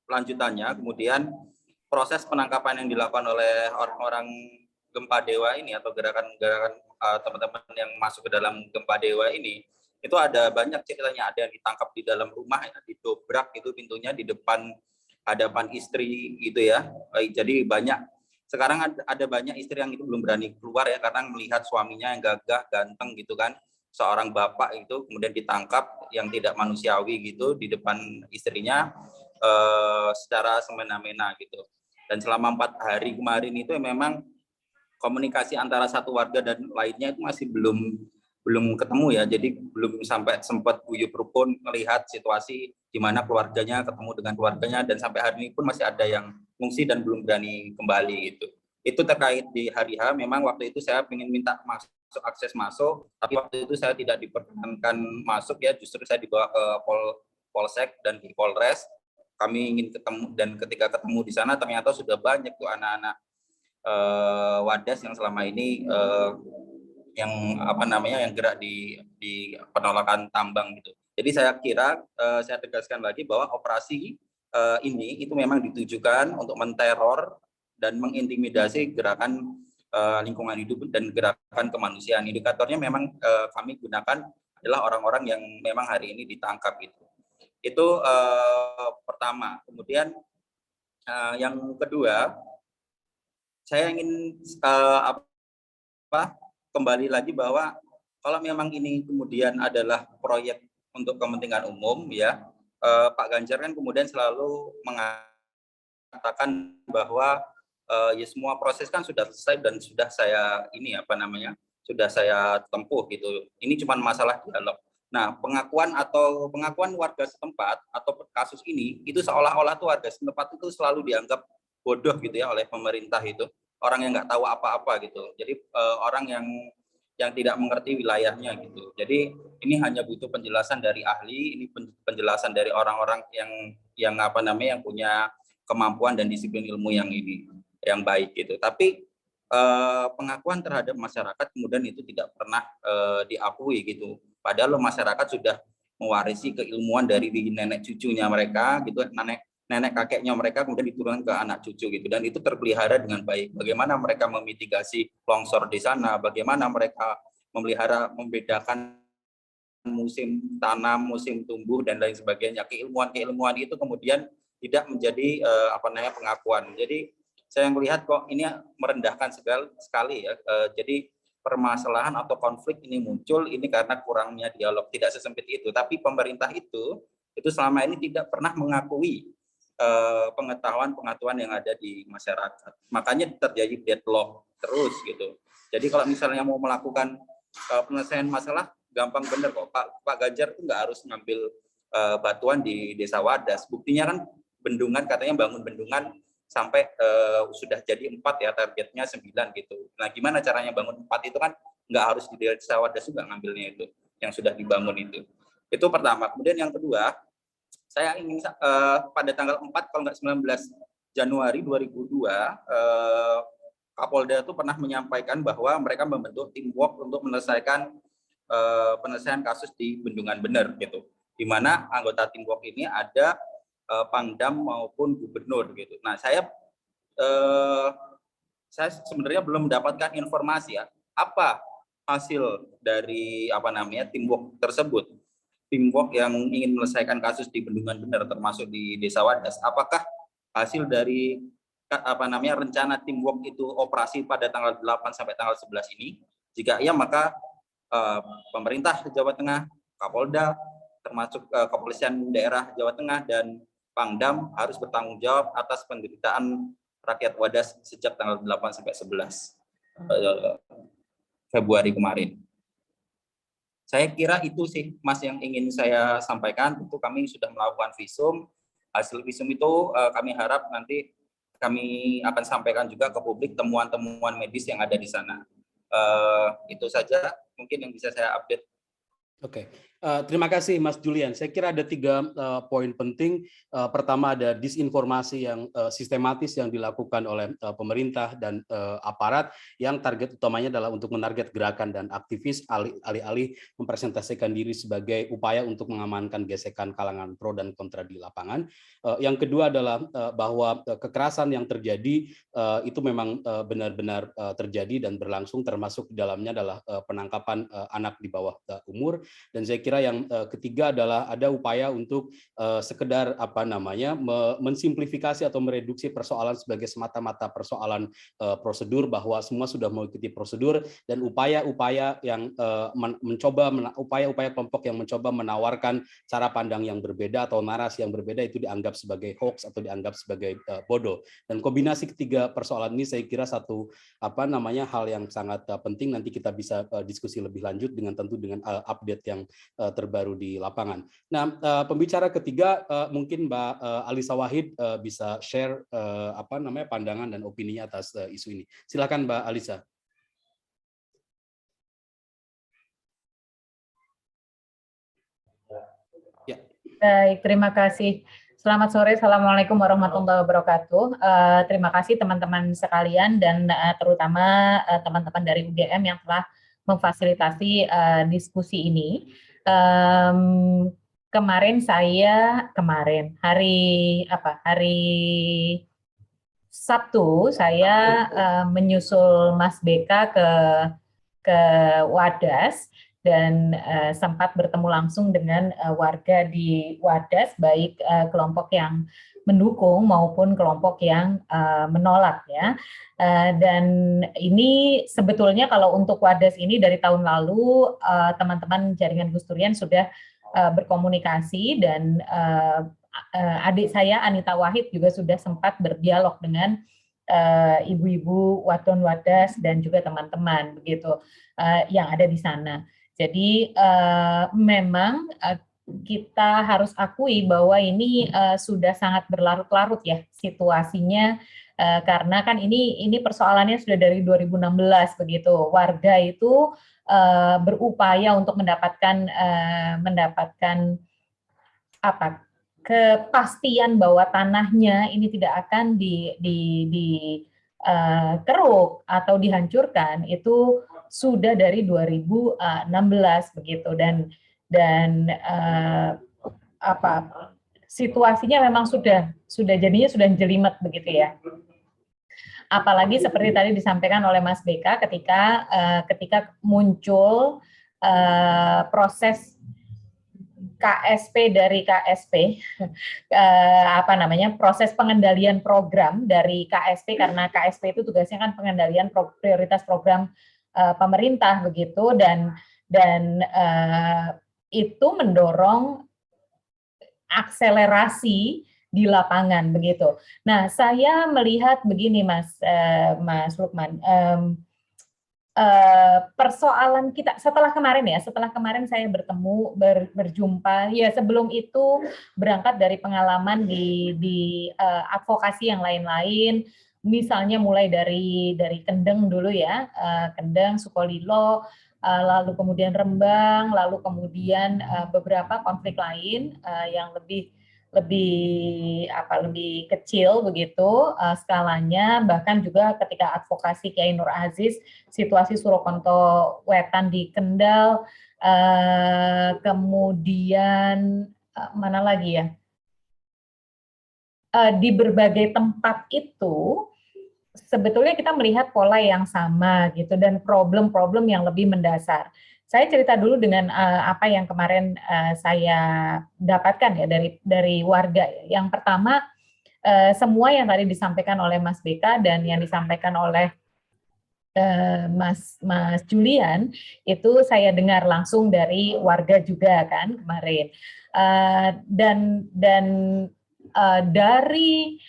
lanjutannya kemudian proses penangkapan yang dilakukan oleh orang-orang gempa dewa ini atau gerakan-gerakan teman-teman yang masuk ke dalam gempa dewa ini, itu ada banyak ceritanya. Ada yang ditangkap di dalam rumah, didobrak itu pintunya di depan hadapan istri gitu ya. Jadi sekarang ada banyak istri yang itu belum berani keluar ya karena melihat suaminya yang gagah, ganteng gitu kan. Seorang bapak itu kemudian ditangkap yang tidak manusiawi gitu di depan istrinya secara semena-mena gitu. Dan selama 4 hari kemarin itu memang komunikasi antara satu warga dan lainnya itu masih belum ketemu ya. Jadi belum sampai sempat guyup rukun melihat situasi di mana keluarganya ketemu dengan keluarganya, dan sampai hari ini pun masih ada yang mengungsi dan belum berani kembali gitu. Itu terkait di hari H. Memang waktu itu saya ingin minta akses masuk, tapi waktu itu saya tidak diperkenankan masuk ya. Justru saya dibawa ke Polsek dan di Polres. Kami ingin ketemu, dan ketika ketemu di sana ternyata sudah banyak tuh anak-anak Wadas yang selama ini yang gerak di penolakan tambang gitu. Jadi saya kira saya tegaskan lagi bahwa operasi ini itu memang ditujukan untuk menteror dan mengintimidasi gerakan lingkungan hidup dan gerakan kemanusiaan. Indikatornya memang kami gunakan adalah orang-orang yang memang hari ini ditangkap gitu. Itu pertama. Kemudian yang kedua, saya ingin kembali lagi bahwa kalau memang ini kemudian adalah proyek untuk kepentingan umum ya, Pak Ganjar kan kemudian selalu mengatakan bahwa ya semua proses kan sudah selesai dan sudah saya sudah saya tempuh gitu. Ini cuma masalah dialog. Nah, pengakuan warga setempat atau kasus ini itu seolah-olah tuh warga setempat itu selalu dianggap bodoh gitu ya oleh pemerintah, itu orang yang nggak tahu apa-apa gitu. Jadi orang yang tidak mengerti wilayahnya gitu. Jadi ini hanya butuh penjelasan dari ahli, ini penjelasan dari orang-orang yang punya kemampuan dan disiplin ilmu yang baik gitu. Tapi pengakuan terhadap masyarakat kemudian itu tidak pernah diakui gitu. Padahal masyarakat sudah mewarisi keilmuan dari nenek cucunya mereka gitu, nenek kakeknya mereka kemudian diturunkan ke anak cucu gitu, dan itu terpelihara dengan baik. Bagaimana mereka memitigasi longsor di sana, bagaimana mereka membedakan musim tanam, musim tumbuh dan lain sebagainya. Keilmuan itu kemudian tidak menjadi pengakuan. Jadi saya melihat kok ini merendahkan sekali ya. Jadi permasalahan atau konflik ini muncul ini karena kurangnya dialog, tidak sesempit itu. Tapi pemerintah itu selama ini tidak pernah mengakui pengetahuan yang ada di masyarakat. Makanya terjadi deadlock terus gitu. Jadi kalau misalnya mau melakukan penyelesaian masalah gampang bener kok. Pak Ganjar itu nggak harus ngambil batuan di Desa Wadas. Buktinya kan bendungan, katanya bangun bendungan sampai sudah jadi 4 ya, targetnya 9 gitu. Nah, gimana caranya bangun 4 itu kan nggak harus di Desa Wadas juga ngambilnya itu yang sudah dibangun itu. Itu pertama. Kemudian yang kedua, saya ingin pada tanggal 4 kalau nggak 19 Januari 2002 Kapolda itu pernah menyampaikan bahwa mereka membentuk teamwork untuk menyelesaikan penyelesaian kasus di Bendungan Bener gitu. Di mana anggota teamwork ini ada Pangdam maupun gubernur gitu. Nah, saya sebenarnya belum mendapatkan informasi ya apa hasil dari teamwork tersebut. Teamwork yang ingin menyelesaikan kasus di Bendungan Bener termasuk di Desa Wadas. Apakah hasil dari rencana teamwork itu operasi pada tanggal 8 sampai tanggal 11 ini? Jika iya, maka pemerintah Jawa Tengah, Kapolda, termasuk kepolisian daerah Jawa Tengah dan Pangdam harus bertanggung jawab atas penderitaan rakyat Wadas sejak tanggal 8 sampai 11 Februari kemarin. Saya kira itu sih Mas yang ingin saya sampaikan. Tentu kami sudah melakukan visum. Hasil visum itu kami harap nanti kami akan sampaikan juga ke publik temuan-temuan medis yang ada di sana. Itu saja mungkin yang bisa saya update. Oke, terima kasih Mas Julian. Saya kira ada 3 poin penting. Pertama, ada disinformasi yang sistematis yang dilakukan oleh pemerintah dan aparat yang target utamanya adalah untuk menarget gerakan dan aktivis alih-alih mempresentasikan diri sebagai upaya untuk mengamankan gesekan kalangan pro dan kontra di lapangan. Yang kedua adalah bahwa kekerasan yang terjadi itu memang benar-benar terjadi dan berlangsung, termasuk di dalamnya adalah penangkapan anak di bawah umur. Dan saya kira yang ketiga adalah ada upaya untuk sekedar mensimplifikasi atau mereduksi persoalan sebagai semata-mata persoalan prosedur, bahwa semua sudah mengikuti prosedur, dan upaya-upaya yang upaya-upaya kelompok yang mencoba menawarkan cara pandang yang berbeda atau narasi yang berbeda itu dianggap sebagai hoax atau dianggap sebagai bodoh. Dan kombinasi ketiga persoalan ini saya kira satu hal yang sangat penting. Nanti kita bisa diskusi lebih lanjut dengan update yang terbaru di lapangan. Nah, pembicara ketiga mungkin Mbak Alisa Wahid bisa share pandangan dan opininya atas isu ini. Silakan Mbak Alisa. Ya. Baik, terima kasih. Selamat sore, Assalamualaikum warahmatullahi wabarakatuh. Terima kasih teman-teman sekalian dan terutama teman-teman dari UGM yang telah memfasilitasi diskusi ini. Hari Sabtu saya menyusul Mas BK ke Wadas dan sempat bertemu langsung dengan warga di Wadas, baik kelompok yang mendukung maupun kelompok yang menolak ya. Dan ini sebetulnya kalau untuk Wadas ini dari tahun lalu teman-teman jaringan Gus Durian sudah berkomunikasi, dan adik saya Anita Wahid juga sudah sempat berdialog dengan ibu-ibu Waton Wadas dan juga teman-teman begitu yang ada di sana. Jadi memang kita harus akui bahwa ini sudah sangat berlarut-larut ya situasinya, karena kan ini persoalannya sudah dari 2016 begitu. Warga itu berupaya untuk mendapatkan kepastian bahwa tanahnya ini tidak akan dikeruk atau dihancurkan, itu sudah dari 2016 begitu, dan situasinya memang sudah jadinya sudah jelimet begitu ya. Apalagi seperti tadi disampaikan oleh Mas BK ketika muncul proses KSP dari KSP, proses pengendalian program dari KSP, karena KSP itu tugasnya kan pengendalian prioritas program pemerintah begitu, dan itu mendorong akselerasi di lapangan begitu. Nah, saya melihat begini Mas Lukman, persoalan kita setelah kemarin saya berjumpa ya, sebelum itu berangkat dari pengalaman di advokasi yang lain-lain, misalnya mulai dari Kendeng dulu ya, Kendeng, Sukolilo, lalu kemudian Rembang, lalu kemudian beberapa konflik lain yang lebih kecil begitu skalanya, bahkan juga ketika advokasi Kiai Nur Aziz, situasi Surokonto Wetan di Kendal, kemudian mana lagi ya, di berbagai tempat itu sebetulnya kita melihat pola yang sama gitu, dan problem-problem yang lebih mendasar. Saya cerita dulu dengan apa yang kemarin saya dapatkan ya dari warga. Yang pertama, semua yang tadi disampaikan oleh Mas BK dan yang disampaikan oleh Mas Julian itu saya dengar langsung dari warga juga kan kemarin. Dan dari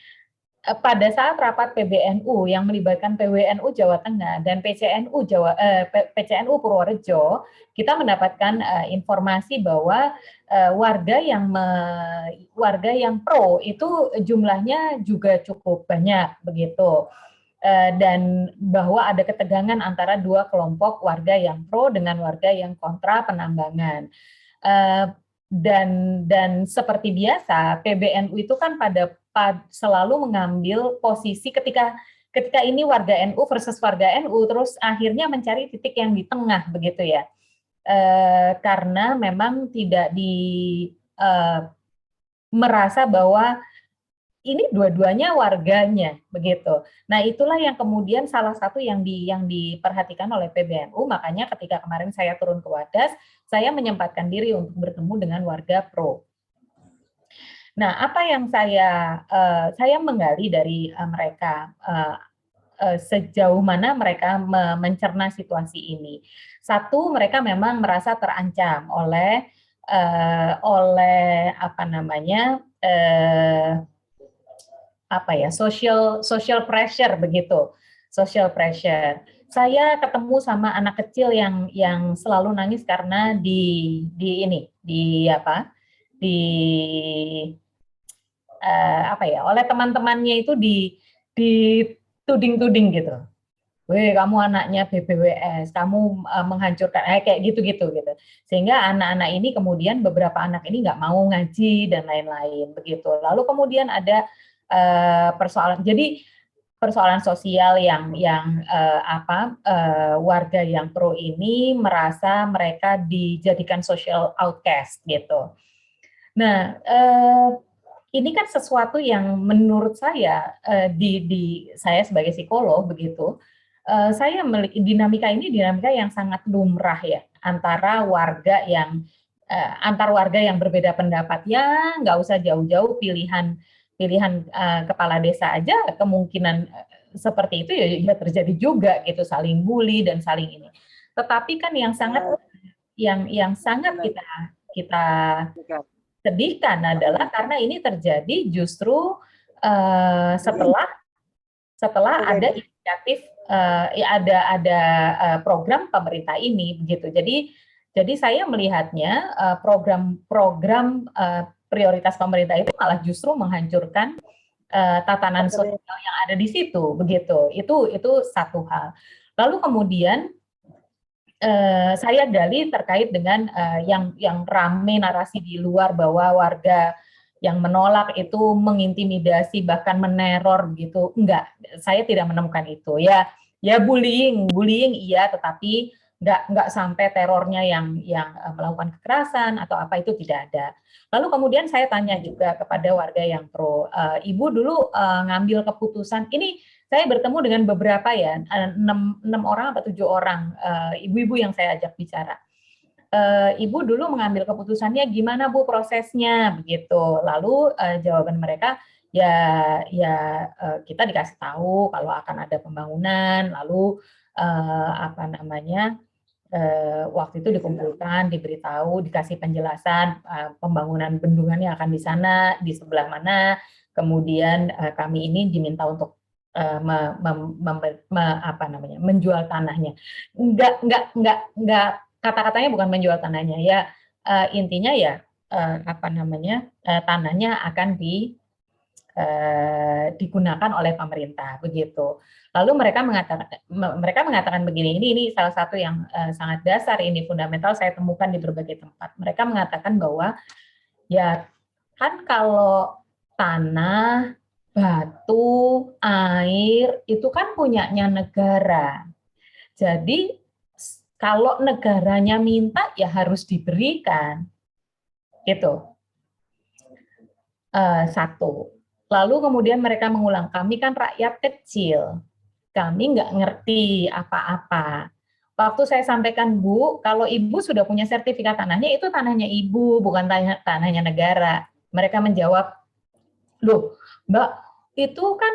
pada saat rapat PBNU yang melibatkan PWNU Jawa Tengah dan PCNU Purworejo, kita mendapatkan informasi bahwa warga yang pro itu jumlahnya juga cukup banyak begitu, dan bahwa ada ketegangan antara dua kelompok warga yang pro dengan warga yang kontra penambangan. Dan seperti biasa PBNU itu kan selalu mengambil posisi ketika ini warga NU versus warga NU, terus akhirnya mencari titik yang di tengah begitu ya, karena memang tidak merasa bahwa ini dua-duanya warganya begitu. Nah, itulah yang kemudian salah satu yang diperhatikan oleh PBNU, makanya ketika kemarin saya turun ke Wadas, saya menyempatkan diri untuk bertemu dengan warga pro. Nah, apa yang saya menggali dari mereka, sejauh mana mereka mencerna situasi ini. Satu, mereka memang merasa terancam oleh social pressure begitu, social pressure. Saya ketemu sama anak kecil yang selalu nangis karena oleh teman-temannya itu dituding-tuding gitu. Weh, kamu anaknya BBWS, kamu menghancurkan kayak gitu-gitu gitu. Sehingga anak-anak ini kemudian beberapa anak ini nggak mau ngaji dan lain-lain begitu. Lalu kemudian ada persoalan sosial yang warga yang pro ini merasa mereka dijadikan social outcast gitu. Nah, ini kan sesuatu yang menurut saya saya sebagai psikolog begitu, saya memiliki dinamika yang sangat lumrah ya antara warga yang berbeda pendapat, ya nggak usah jauh-jauh pilihan kepala desa aja kemungkinan seperti itu ya terjadi juga gitu, saling bully dan saling ini. Tetapi kan yang sangat kita sedihkan adalah karena ini terjadi justru setelah ada inisiatif, ada program pemerintah ini begitu. Jadi saya melihatnya program prioritas pemerintah itu malah justru menghancurkan tatanan sosial yang ada di situ begitu. Itu satu hal. Lalu kemudian saya gali terkait dengan yang rame narasi di luar bahwa warga yang menolak itu mengintimidasi bahkan meneror gitu. Enggak, saya tidak menemukan itu. Ya bullying iya, tetapi nggak sampai terornya yang melakukan kekerasan atau apa, itu tidak ada. Lalu kemudian saya tanya juga kepada warga yang pro, Ibu dulu ngambil keputusan ini. Saya bertemu dengan beberapa ya, 6 orang atau 7 orang ibu-ibu yang saya ajak bicara. Ibu dulu mengambil keputusannya gimana Bu prosesnya begitu. Lalu jawaban mereka ya kita dikasih tahu kalau akan ada pembangunan, lalu waktu itu dikumpulkan, diberitahu, dikasih penjelasan pembangunan bendungannya akan di sana, di sebelah mana. Kemudian kami ini diminta untuk menjual tanahnya. Enggak kata-katanya bukan menjual tanahnya ya, intinya ya tanahnya akan digunakan oleh pemerintah begitu. Lalu mereka mengatakan begini, ini salah satu yang sangat dasar, ini fundamental saya temukan di berbagai tempat. Mereka mengatakan bahwa ya kan kalau tanah, batu, air itu kan punyanya negara. Jadi kalau negaranya minta ya harus diberikan. Gitu. Satu. Lalu kemudian mereka mengulang, kami kan rakyat kecil. Kami nggak ngerti apa-apa. Waktu saya sampaikan, Bu, kalau Ibu sudah punya sertifikat tanahnya, itu tanahnya Ibu, bukan tanahnya negara. Mereka menjawab, loh, Mbak, itu kan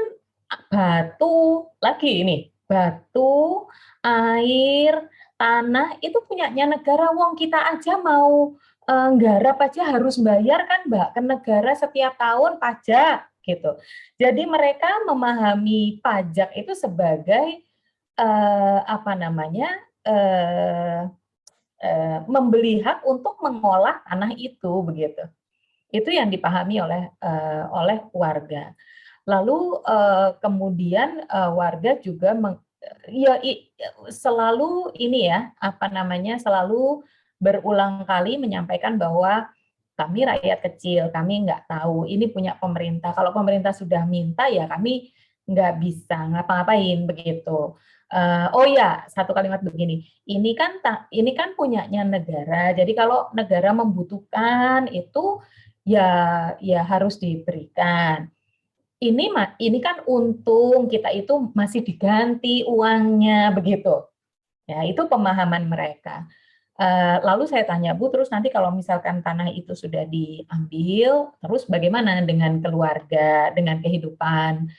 batu, lagi ini, batu, air, tanah, itu punyanya negara. Wong kita aja mau nggarap aja harus bayar kan Mbak, ke negara setiap tahun pajak. gitu. Jadi mereka memahami pajak itu sebagai membeli hak untuk mengolah tanah itu, begitu. Itu yang dipahami oleh warga. Lalu kemudian warga juga selalu selalu berulang kali menyampaikan bahwa kami rakyat kecil, kami nggak tahu, ini punya pemerintah. Kalau pemerintah sudah minta, ya kami nggak bisa ngapa-ngapain, begitu. Oh ya, satu kalimat begini, ini kan punyanya negara. Jadi kalau negara membutuhkan itu, ya harus diberikan. Ini kan untung, kita itu masih diganti uangnya, begitu. Ya, itu pemahaman mereka. Lalu saya tanya, Bu, terus nanti kalau misalkan tanah itu sudah diambil, terus bagaimana dengan keluarga, dengan kehidupan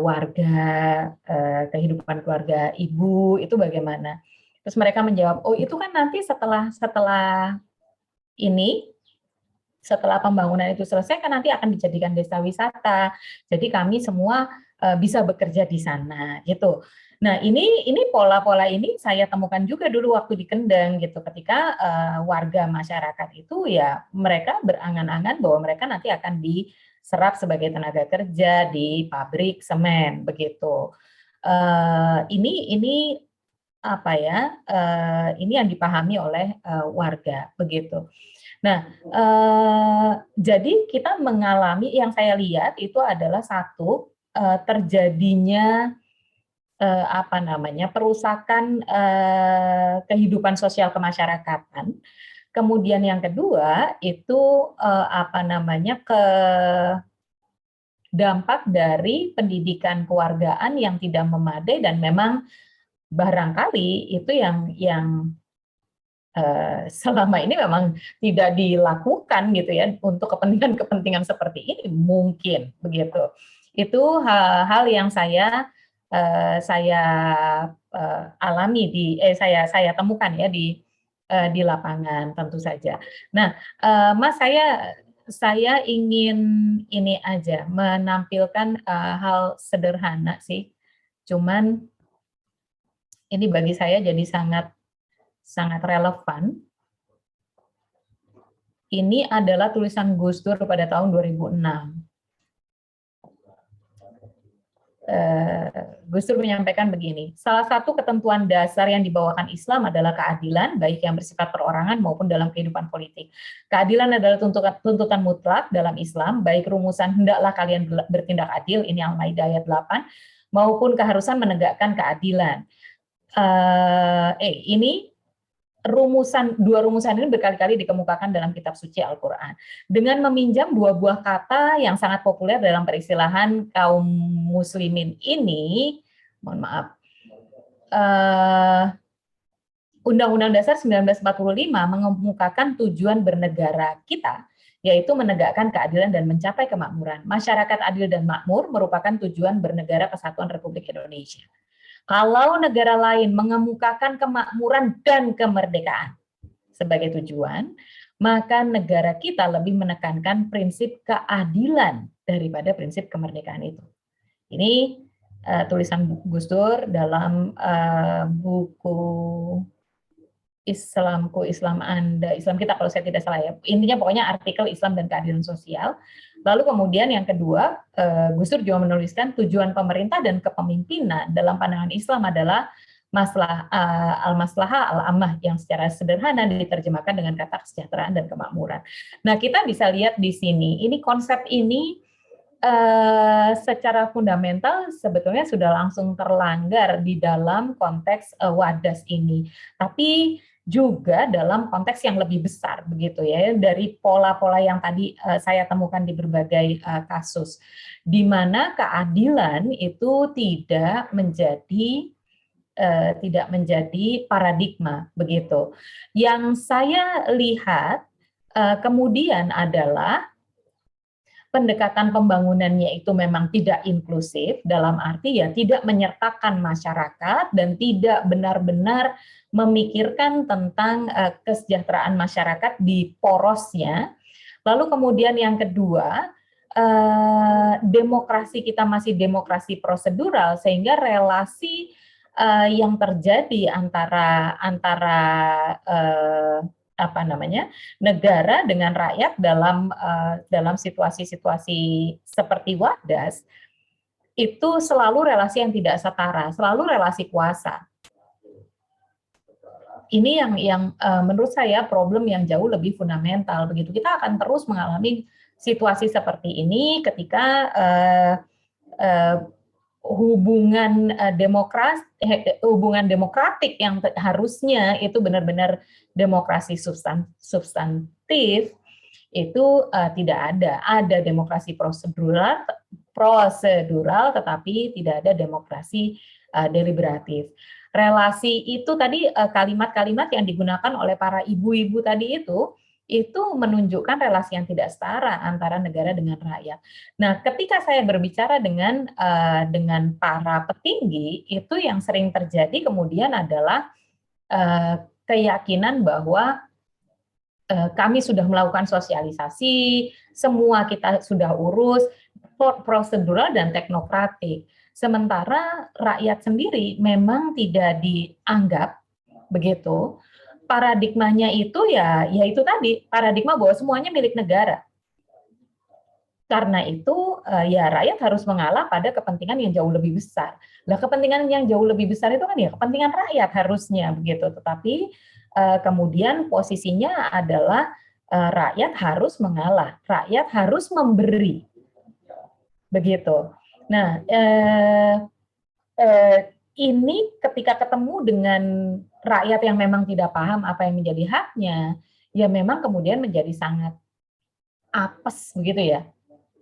warga, kehidupan keluarga Ibu, itu bagaimana? Terus mereka menjawab, oh itu kan nanti setelah pembangunan itu selesai, kan nanti akan dijadikan desa wisata. Jadi kami semua bisa bekerja di sana, gitu. Nah, ini pola-pola ini saya temukan juga dulu waktu di Kendeng, gitu. Ketika warga masyarakat itu, ya mereka berangan-angan bahwa mereka nanti akan diserap sebagai tenaga kerja di pabrik semen, begitu. Ini yang dipahami oleh warga, begitu. Nah, jadi kita mengalami, yang saya lihat itu adalah satu, terjadinya perusakan kehidupan sosial kemasyarakatan. Kemudian yang kedua itu dampak dari pendidikan kewargaan yang tidak memadai, dan memang barangkali itu yang selama ini memang tidak dilakukan, gitu ya, untuk kepentingan seperti ini, mungkin begitu. Itu hal yang saya alami saya temukan ya di lapangan, tentu saja. Nah, Mas, saya ingin ini aja menampilkan hal sederhana sih, cuman ini bagi saya jadi sangat relevan. Ini adalah tulisan Gus Dur pada tahun 2006. Gus Dur menyampaikan begini, salah satu ketentuan dasar yang dibawakan Islam adalah keadilan, baik yang bersifat perorangan maupun dalam kehidupan politik. Keadilan adalah tuntutan mutlak dalam Islam, baik rumusan hendaklah kalian bertindak adil, ini Al-Maidah ayat 8, maupun keharusan menegakkan keadilan. Ini dua rumusan ini berkali-kali dikemukakan dalam kitab suci Al-Quran. Dengan meminjam dua buah kata yang sangat populer dalam peristilahan kaum muslimin ini, mohon maaf, Undang-Undang Dasar 1945 mengemukakan tujuan bernegara kita, yaitu menegakkan keadilan dan mencapai kemakmuran. Masyarakat adil dan makmur merupakan tujuan bernegara Kesatuan Republik Indonesia. Kalau negara lain mengemukakan kemakmuran dan kemerdekaan sebagai tujuan, maka negara kita lebih menekankan prinsip keadilan daripada prinsip kemerdekaan itu. Ini tulisan Gus Dur dalam buku Islamku, Islam Anda, Islam kita kalau saya tidak salah ya. Intinya pokoknya artikel Islam dan keadilan sosial. Lalu kemudian yang kedua, Gus Dur juga menuliskan tujuan pemerintah dan kepemimpinan dalam pandangan Islam adalah al-maslahah al-ammah, yang secara sederhana diterjemahkan dengan kata kesejahteraan dan kemakmuran. Nah, kita bisa lihat di sini, ini konsep ini secara fundamental sebetulnya sudah langsung terlanggar di dalam konteks Wadas ini. Tapi juga dalam konteks yang lebih besar, begitu ya, dari pola-pola yang tadi saya temukan di berbagai kasus, di mana keadilan itu tidak menjadi paradigma, begitu. Yang saya lihat kemudian adalah pendekatan pembangunannya itu memang tidak inklusif, dalam arti ya tidak menyertakan masyarakat dan tidak benar-benar memikirkan tentang kesejahteraan masyarakat di porosnya. Lalu kemudian yang kedua, demokrasi kita masih demokrasi prosedural, sehingga relasi yang terjadi antara apa namanya, negara dengan rakyat dalam situasi-situasi seperti Wadas itu selalu relasi yang tidak setara, selalu relasi kuasa. Ini yang menurut saya problem yang jauh lebih fundamental. Begitu kita akan terus mengalami situasi seperti ini ketika hubungan demokratik yang harusnya itu benar-benar demokrasi substantif itu tidak ada. Ada demokrasi prosedural tetapi tidak ada demokrasi deliberatif. Relasi itu tadi kalimat-kalimat yang digunakan oleh para ibu-ibu tadi itu menunjukkan relasi yang tidak setara antara negara dengan rakyat. Nah, ketika saya berbicara dengan para petinggi, itu yang sering terjadi kemudian adalah keyakinan bahwa kami sudah melakukan sosialisasi, semua kita sudah urus, prosedural dan teknokratik. Sementara rakyat sendiri memang tidak dianggap begitu. Paradigmanya itu ya itu tadi, paradigma bahwa semuanya milik negara. Karena itu ya rakyat harus mengalah pada kepentingan yang jauh lebih besar. Lah kepentingan yang jauh lebih besar itu kan ya kepentingan rakyat harusnya begitu. Tetapi kemudian posisinya adalah rakyat harus mengalah, rakyat harus memberi. Begitu. Nah, ini ketika ketemu dengan rakyat yang memang tidak paham apa yang menjadi haknya, ya memang kemudian menjadi sangat apes begitu ya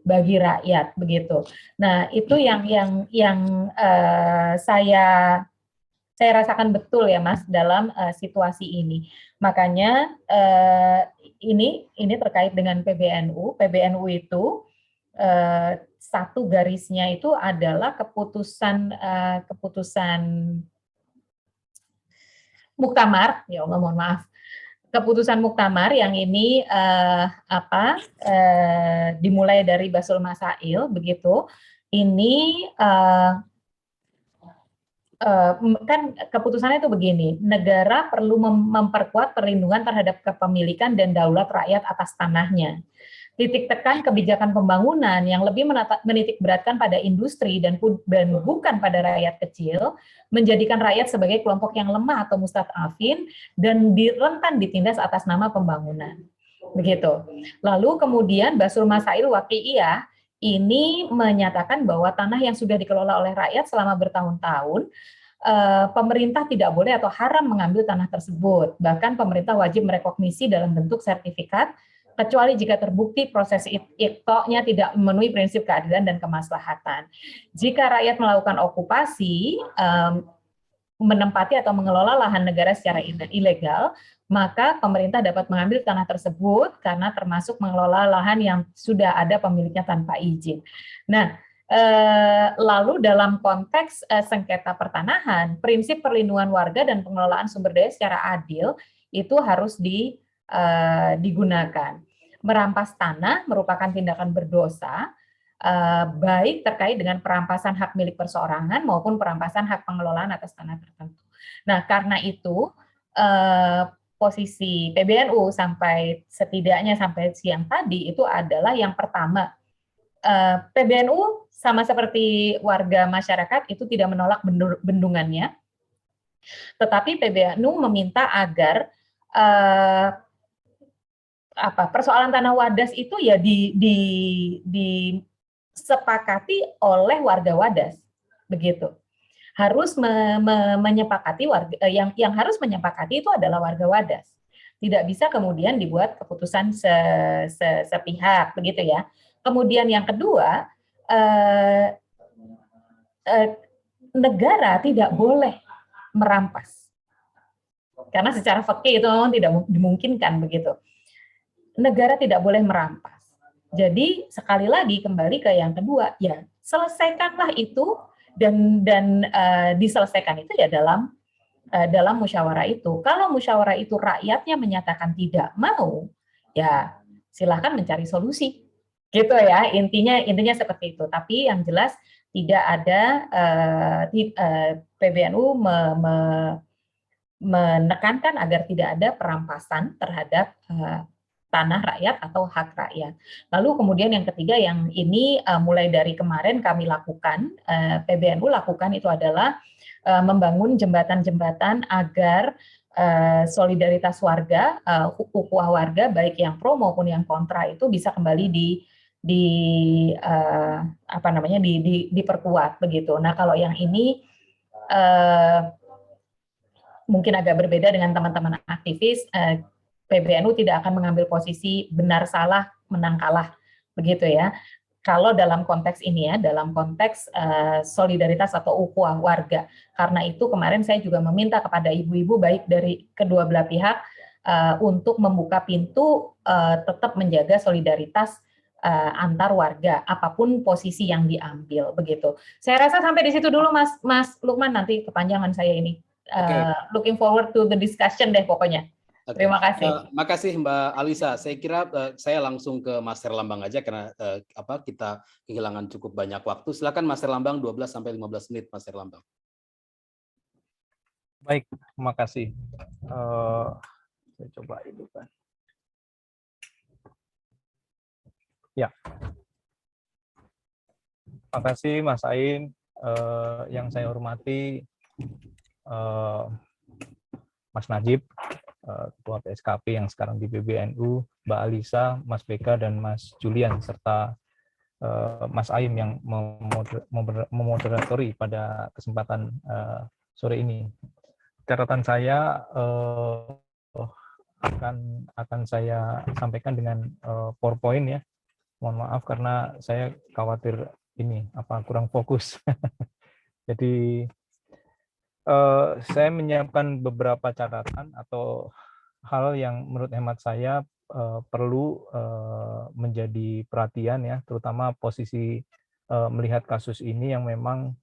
bagi rakyat begitu. Nah, itu yang saya rasakan betul ya Mas dalam situasi ini. Makanya ini terkait dengan PBNU. PBNU itu satu garisnya itu adalah keputusan muktamar, ya Allah mohon maaf, keputusan muktamar yang ini dimulai dari Basul Masail begitu. Ini kan keputusannya itu begini, negara perlu memperkuat perlindungan terhadap kepemilikan dan daulat rakyat atas tanahnya. Titik tekan kebijakan pembangunan yang lebih menitik beratkan pada industri dan bukan pada rakyat kecil, menjadikan rakyat sebagai kelompok yang lemah atau mustad'afin dan rentan ditindas atas nama pembangunan. Begitu. Lalu kemudian Basul Masail Waqi'iyah ini menyatakan bahwa tanah yang sudah dikelola oleh rakyat selama bertahun-tahun, pemerintah tidak boleh atau haram mengambil tanah tersebut. Bahkan pemerintah wajib merekognisi dalam bentuk sertifikat kecuali jika terbukti proses iqta'nya tidak memenuhi prinsip keadilan dan kemaslahatan. Jika rakyat melakukan okupasi, menempati atau mengelola lahan negara secara ilegal, maka pemerintah dapat mengambil tanah tersebut karena termasuk mengelola lahan yang sudah ada pemiliknya tanpa izin. Nah, lalu dalam konteks sengketa pertanahan, prinsip perlindungan warga dan pengelolaan sumber daya secara adil itu harus digunakan. Merampas tanah merupakan tindakan berdosa, baik terkait dengan perampasan hak milik perseorangan maupun perampasan hak pengelolaan atas tanah tertentu. Nah, karena itu posisi PBNU setidaknya sampai siang tadi itu adalah yang pertama, PBNU sama seperti warga masyarakat itu tidak menolak bendungannya, tetapi PBNU meminta agar persoalan tanah Wadas itu ya disepakati oleh warga Wadas, begitu. Harus menyepakati warga yang harus menyepakati itu adalah warga Wadas. Tidak bisa kemudian dibuat keputusan sepihak, begitu ya. Kemudian yang kedua, negara tidak boleh merampas, karena secara fikih itu memang tidak dimungkinkan begitu. Negara tidak boleh merampas. Jadi sekali lagi kembali ke yang kedua, ya selesaikanlah itu dan diselesaikan itu ya dalam musyawarah itu. Kalau musyawarah itu rakyatnya menyatakan tidak mau, ya silahkan mencari solusi. Gitu ya, intinya seperti itu. Tapi yang jelas tidak ada PBNU menekankan agar tidak ada perampasan terhadap tanah rakyat atau hak rakyat. Lalu kemudian yang ketiga yang ini mulai dari kemarin kami lakukan, PBNU lakukan itu adalah membangun jembatan-jembatan agar solidaritas warga, ukhuwah warga baik yang pro maupun yang kontra itu bisa kembali diperkuat begitu. Nah, kalau yang ini mungkin agak berbeda dengan teman-teman aktivis, PBNU tidak akan mengambil posisi benar salah menang kalah begitu ya. Kalau dalam konteks ini ya, dalam konteks solidaritas atau ukhuwah warga. Karena itu kemarin saya juga meminta kepada ibu-ibu baik dari kedua belah pihak untuk membuka pintu tetap menjaga solidaritas antar warga apapun posisi yang diambil begitu. Saya rasa sampai di situ dulu Mas Lukman, nanti kepanjangan saya ini. Looking forward to the discussion deh pokoknya. Terima kasih. Makasih Mbak Alisa. Saya kira saya langsung ke Mas Herlambang aja karena kita kehilangan cukup banyak waktu. Silakan Mas Herlambang 12 sampai 15 menit Mas Herlambang. Baik, terima kasih. Saya coba itu kan. Ya. Terima kasih Mas Ain, yang saya hormati Mas Najib, Ketua PSKP yang sekarang di PBNU, Mbak Alisa, Mas Beka, dan Mas Julian, serta Mas Aim yang memoderatori pada kesempatan sore ini. Catatan saya akan saya sampaikan dengan PowerPoint ya. Mohon maaf karena saya khawatir kurang fokus. Jadi saya menyiapkan beberapa catatan atau hal yang menurut hemat saya perlu menjadi perhatian ya, terutama posisi melihat kasus ini yang memang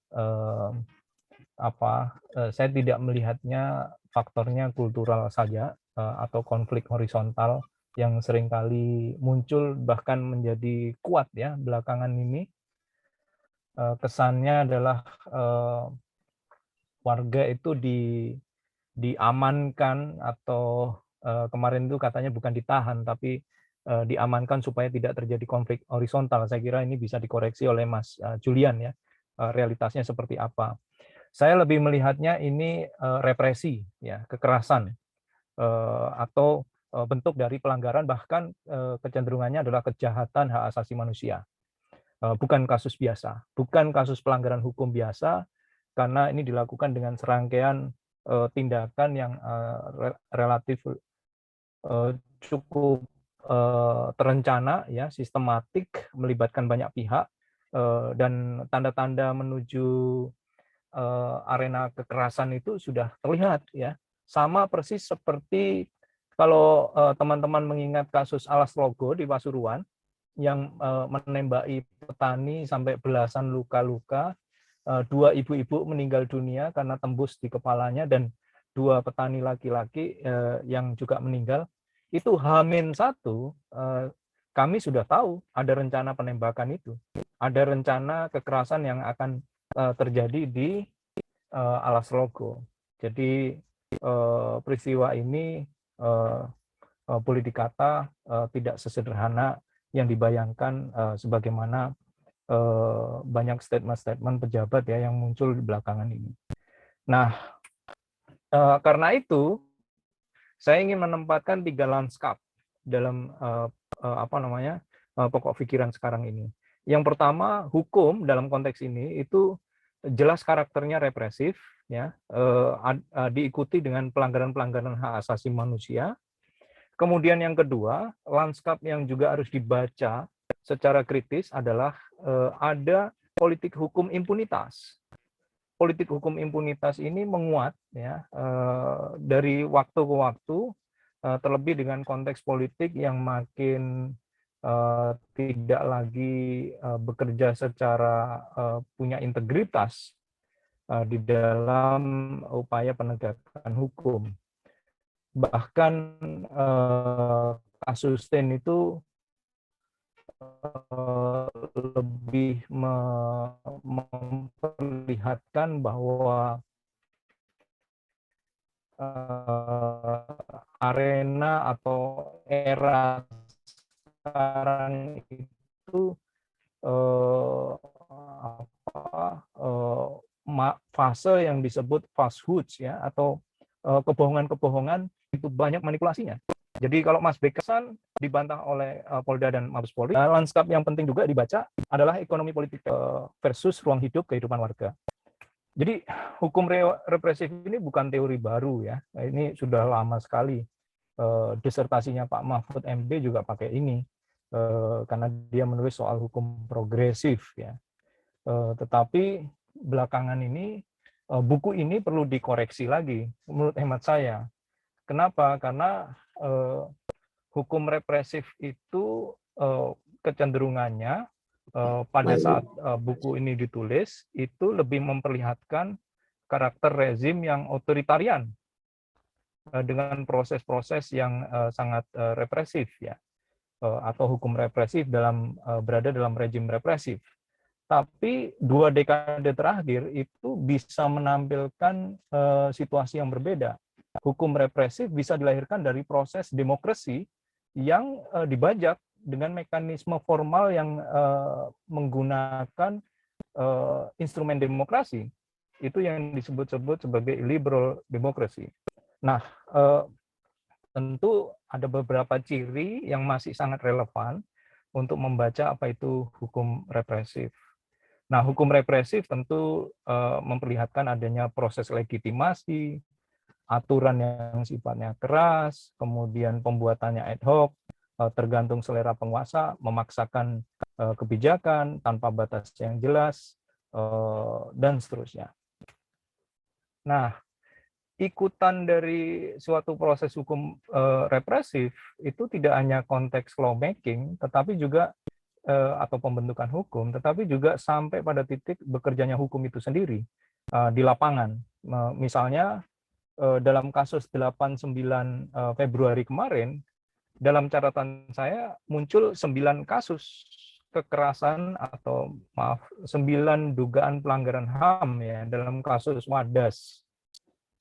saya tidak melihatnya faktornya kultural saja atau konflik horizontal yang seringkali muncul bahkan menjadi kuat ya belakangan ini. Kesannya adalah warga itu diamankan atau kemarin itu katanya bukan ditahan tapi diamankan supaya tidak terjadi konflik horizontal. Saya kira ini bisa dikoreksi oleh Mas Julian ya, realitasnya seperti apa. Saya lebih melihatnya ini represi ya, kekerasan atau bentuk dari pelanggaran, bahkan kecenderungannya adalah kejahatan hak asasi manusia. Bukan kasus biasa, bukan kasus pelanggaran hukum biasa, karena ini dilakukan dengan serangkaian tindakan yang relatif cukup terencana, ya, sistematik, melibatkan banyak pihak, dan tanda-tanda menuju arena kekerasan itu sudah terlihat, ya. Sama persis seperti kalau teman-teman mengingat kasus Alas Logo di Pasuruan yang menembaki petani sampai belasan luka-luka. 2 ibu-ibu meninggal dunia karena tembus di kepalanya dan 2 petani laki-laki yang juga meninggal. Itu H-1 kami sudah tahu ada rencana penembakan itu, ada rencana kekerasan yang akan terjadi di Alas Logo. Jadi peristiwa ini boleh dikata tidak sesederhana yang dibayangkan sebagaimana banyak statement-statement pejabat ya yang muncul di belakangan ini. Nah, karena itu saya ingin menempatkan 3 lanskap dalam pokok pikiran sekarang ini. Yang pertama, hukum dalam konteks ini itu jelas karakternya represif, ya, diikuti dengan pelanggaran-pelanggaran hak asasi manusia. Kemudian yang kedua, lanskap yang juga harus dibaca secara kritis adalah ada politik hukum impunitas. Politik hukum impunitas ini menguat ya dari waktu ke waktu, terlebih dengan konteks politik yang makin tidak lagi bekerja secara punya integritas di dalam upaya penegakan hukum. Bahkan kasus TEN itu lebih memperlihatkan bahwa arena atau era sekarang itu fase yang disebut falsehoods ya, atau kebohongan-kebohongan itu banyak manipulasinya. Jadi kalau Mas Bekasan dibantah oleh Polda dan Mabes Polri, lanskap yang penting juga dibaca adalah ekonomi politik versus ruang hidup kehidupan warga. Jadi hukum represif ini bukan teori baru ya, ini sudah lama sekali. Disertasinya Pak Mahfud MD juga pakai ini, karena dia menulis soal hukum progresif ya. Tetapi belakangan ini buku ini perlu dikoreksi lagi menurut hemat saya. Kenapa? Karena hukum represif itu kecenderungannya pada saat buku ini ditulis itu lebih memperlihatkan karakter rezim yang otoritarian dengan proses-proses yang sangat represif ya, atau hukum represif berada dalam rezim represif. Tapi 2 dekade terakhir itu bisa menampilkan situasi yang berbeda. Hukum represif bisa dilahirkan dari proses demokrasi yang dibajak dengan mekanisme formal yang menggunakan instrumen demokrasi. Itu yang disebut-sebut sebagai liberal democracy. Nah, tentu ada beberapa ciri yang masih sangat relevan untuk membaca apa itu hukum represif. Nah, hukum represif tentu memperlihatkan adanya proses legitimasi, aturan yang sifatnya keras, kemudian pembuatannya ad hoc, tergantung selera penguasa, memaksakan kebijakan tanpa batas yang jelas, dan seterusnya. Nah, ikutan dari suatu proses hukum represif itu tidak hanya konteks lawmaking, tetapi juga atau pembentukan hukum, tetapi juga sampai pada titik bekerjanya hukum itu sendiri di lapangan. Misalnya dalam kasus 89 Februari kemarin, dalam catatan saya muncul 9 kasus kekerasan atau 9 dugaan pelanggaran HAM ya dalam kasus Wadas.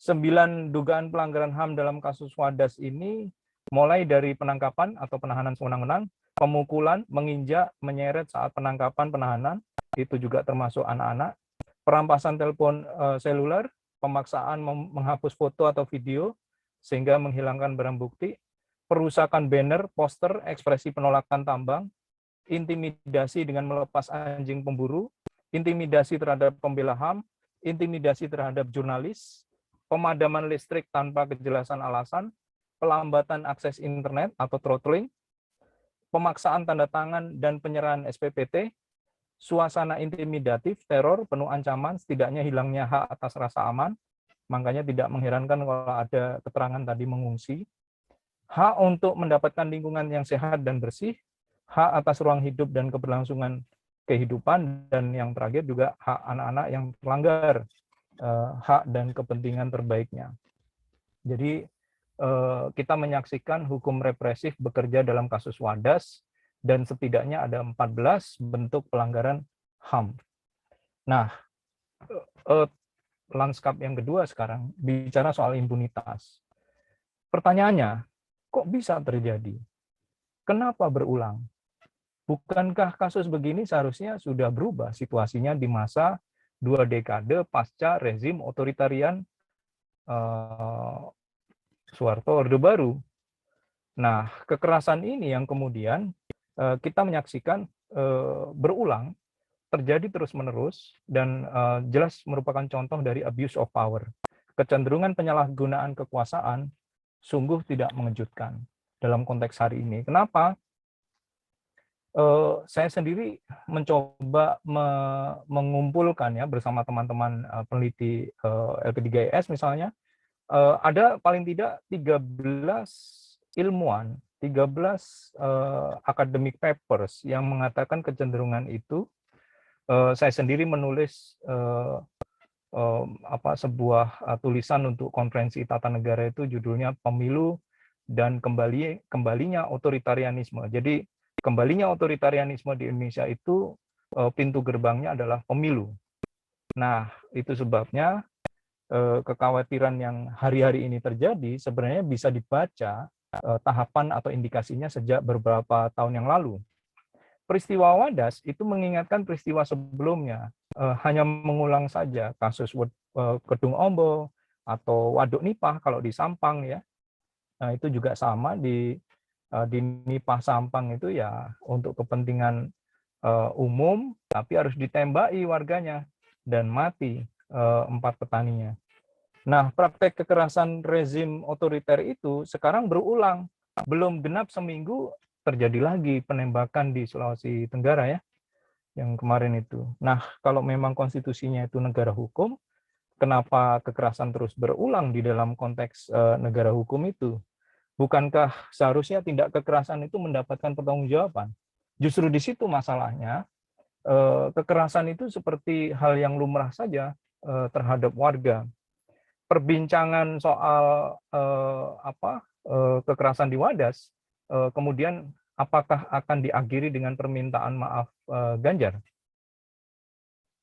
9 dugaan pelanggaran HAM dalam kasus Wadas ini mulai dari penangkapan atau penahanan sewenang-wenang, pemukulan, menginjak, menyeret saat penangkapan, penahanan, itu juga termasuk anak-anak, perampasan telepon seluler, pemaksaan menghapus foto atau video sehingga menghilangkan barang bukti, perusakan banner, poster, ekspresi penolakan tambang, intimidasi dengan melepas anjing pemburu, intimidasi terhadap pembela HAM, intimidasi terhadap jurnalis, pemadaman listrik tanpa kejelasan alasan, pelambatan akses internet atau throttling, pemaksaan tanda tangan dan penyerahan SPPT, suasana intimidatif, teror, penuh ancaman, setidaknya hilangnya hak atas rasa aman, makanya tidak mengherankan kalau ada keterangan tadi mengungsi, hak untuk mendapatkan lingkungan yang sehat dan bersih, hak atas ruang hidup dan keberlangsungan kehidupan, dan yang terakhir juga hak anak-anak yang terlanggar, hak dan kepentingan terbaiknya. Jadi kita menyaksikan hukum represif bekerja dalam kasus Wadas, dan setidaknya ada 14 bentuk pelanggaran HAM. Nah, lanskap yang kedua sekarang bicara soal impunitas. Pertanyaannya, kok bisa terjadi? Kenapa berulang? Bukankah kasus begini seharusnya sudah berubah situasinya di masa 2 dekade pasca rezim otoritarian Soeharto Orde Baru? Nah, kekerasan ini yang kemudian kita menyaksikan berulang, terjadi terus-menerus, dan jelas merupakan contoh dari abuse of power. Kecenderungan penyalahgunaan kekuasaan sungguh tidak mengejutkan dalam konteks hari ini. Kenapa? Saya sendiri mencoba mengumpulkan ya bersama teman-teman peneliti LP3IS misalnya, ada paling tidak 13 ilmuwan, 13 academic papers yang mengatakan kecenderungan itu. Saya sendiri menulis sebuah tulisan untuk konferensi tata negara itu, judulnya Pemilu dan Kembalinya Otoritarianisme. Jadi kembalinya otoritarianisme di Indonesia itu pintu gerbangnya adalah pemilu. Nah, itu sebabnya kekhawatiran yang hari-hari ini terjadi sebenarnya bisa dibaca tahapan atau indikasinya sejak beberapa tahun yang lalu. Peristiwa Wadas itu mengingatkan peristiwa sebelumnya, hanya mengulang saja kasus Kedung Ombo atau Waduk Nipah kalau di Sampang ya. Nah, itu juga sama di Nipah Sampang itu ya untuk kepentingan umum, tapi harus ditembaki warganya dan mati 4 petaninya. Nah, praktek kekerasan rezim otoriter itu sekarang berulang. Belum genap seminggu terjadi lagi penembakan di Sulawesi Tenggara ya, yang kemarin itu. Nah, kalau memang konstitusinya itu negara hukum, kenapa kekerasan terus berulang di dalam konteks negara hukum itu? Bukankah seharusnya tindak kekerasan itu mendapatkan pertanggungjawaban? Justru di situ masalahnya, kekerasan itu seperti hal yang lumrah saja terhadap warga. Perbincangan soal kekerasan di Wadas, kemudian apakah akan diakhiri dengan permintaan maaf Ganjar?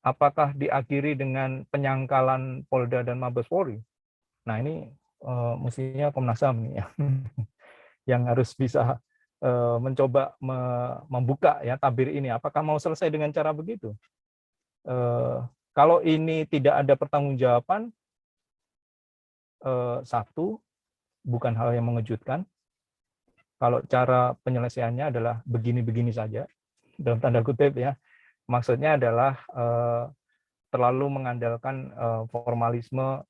Apakah diakhiri dengan penyangkalan Polda dan Mabes Polri? Nah, ini mestinya Komnas HAM nih ya, yang harus bisa mencoba membuka ya tabir ini. Apakah mau selesai dengan cara begitu? Kalau ini tidak ada pertanggungjawaban, satu, bukan hal yang mengejutkan. Kalau cara penyelesaiannya adalah begini-begini saja, dalam tanda kutip ya, maksudnya adalah terlalu mengandalkan formalisme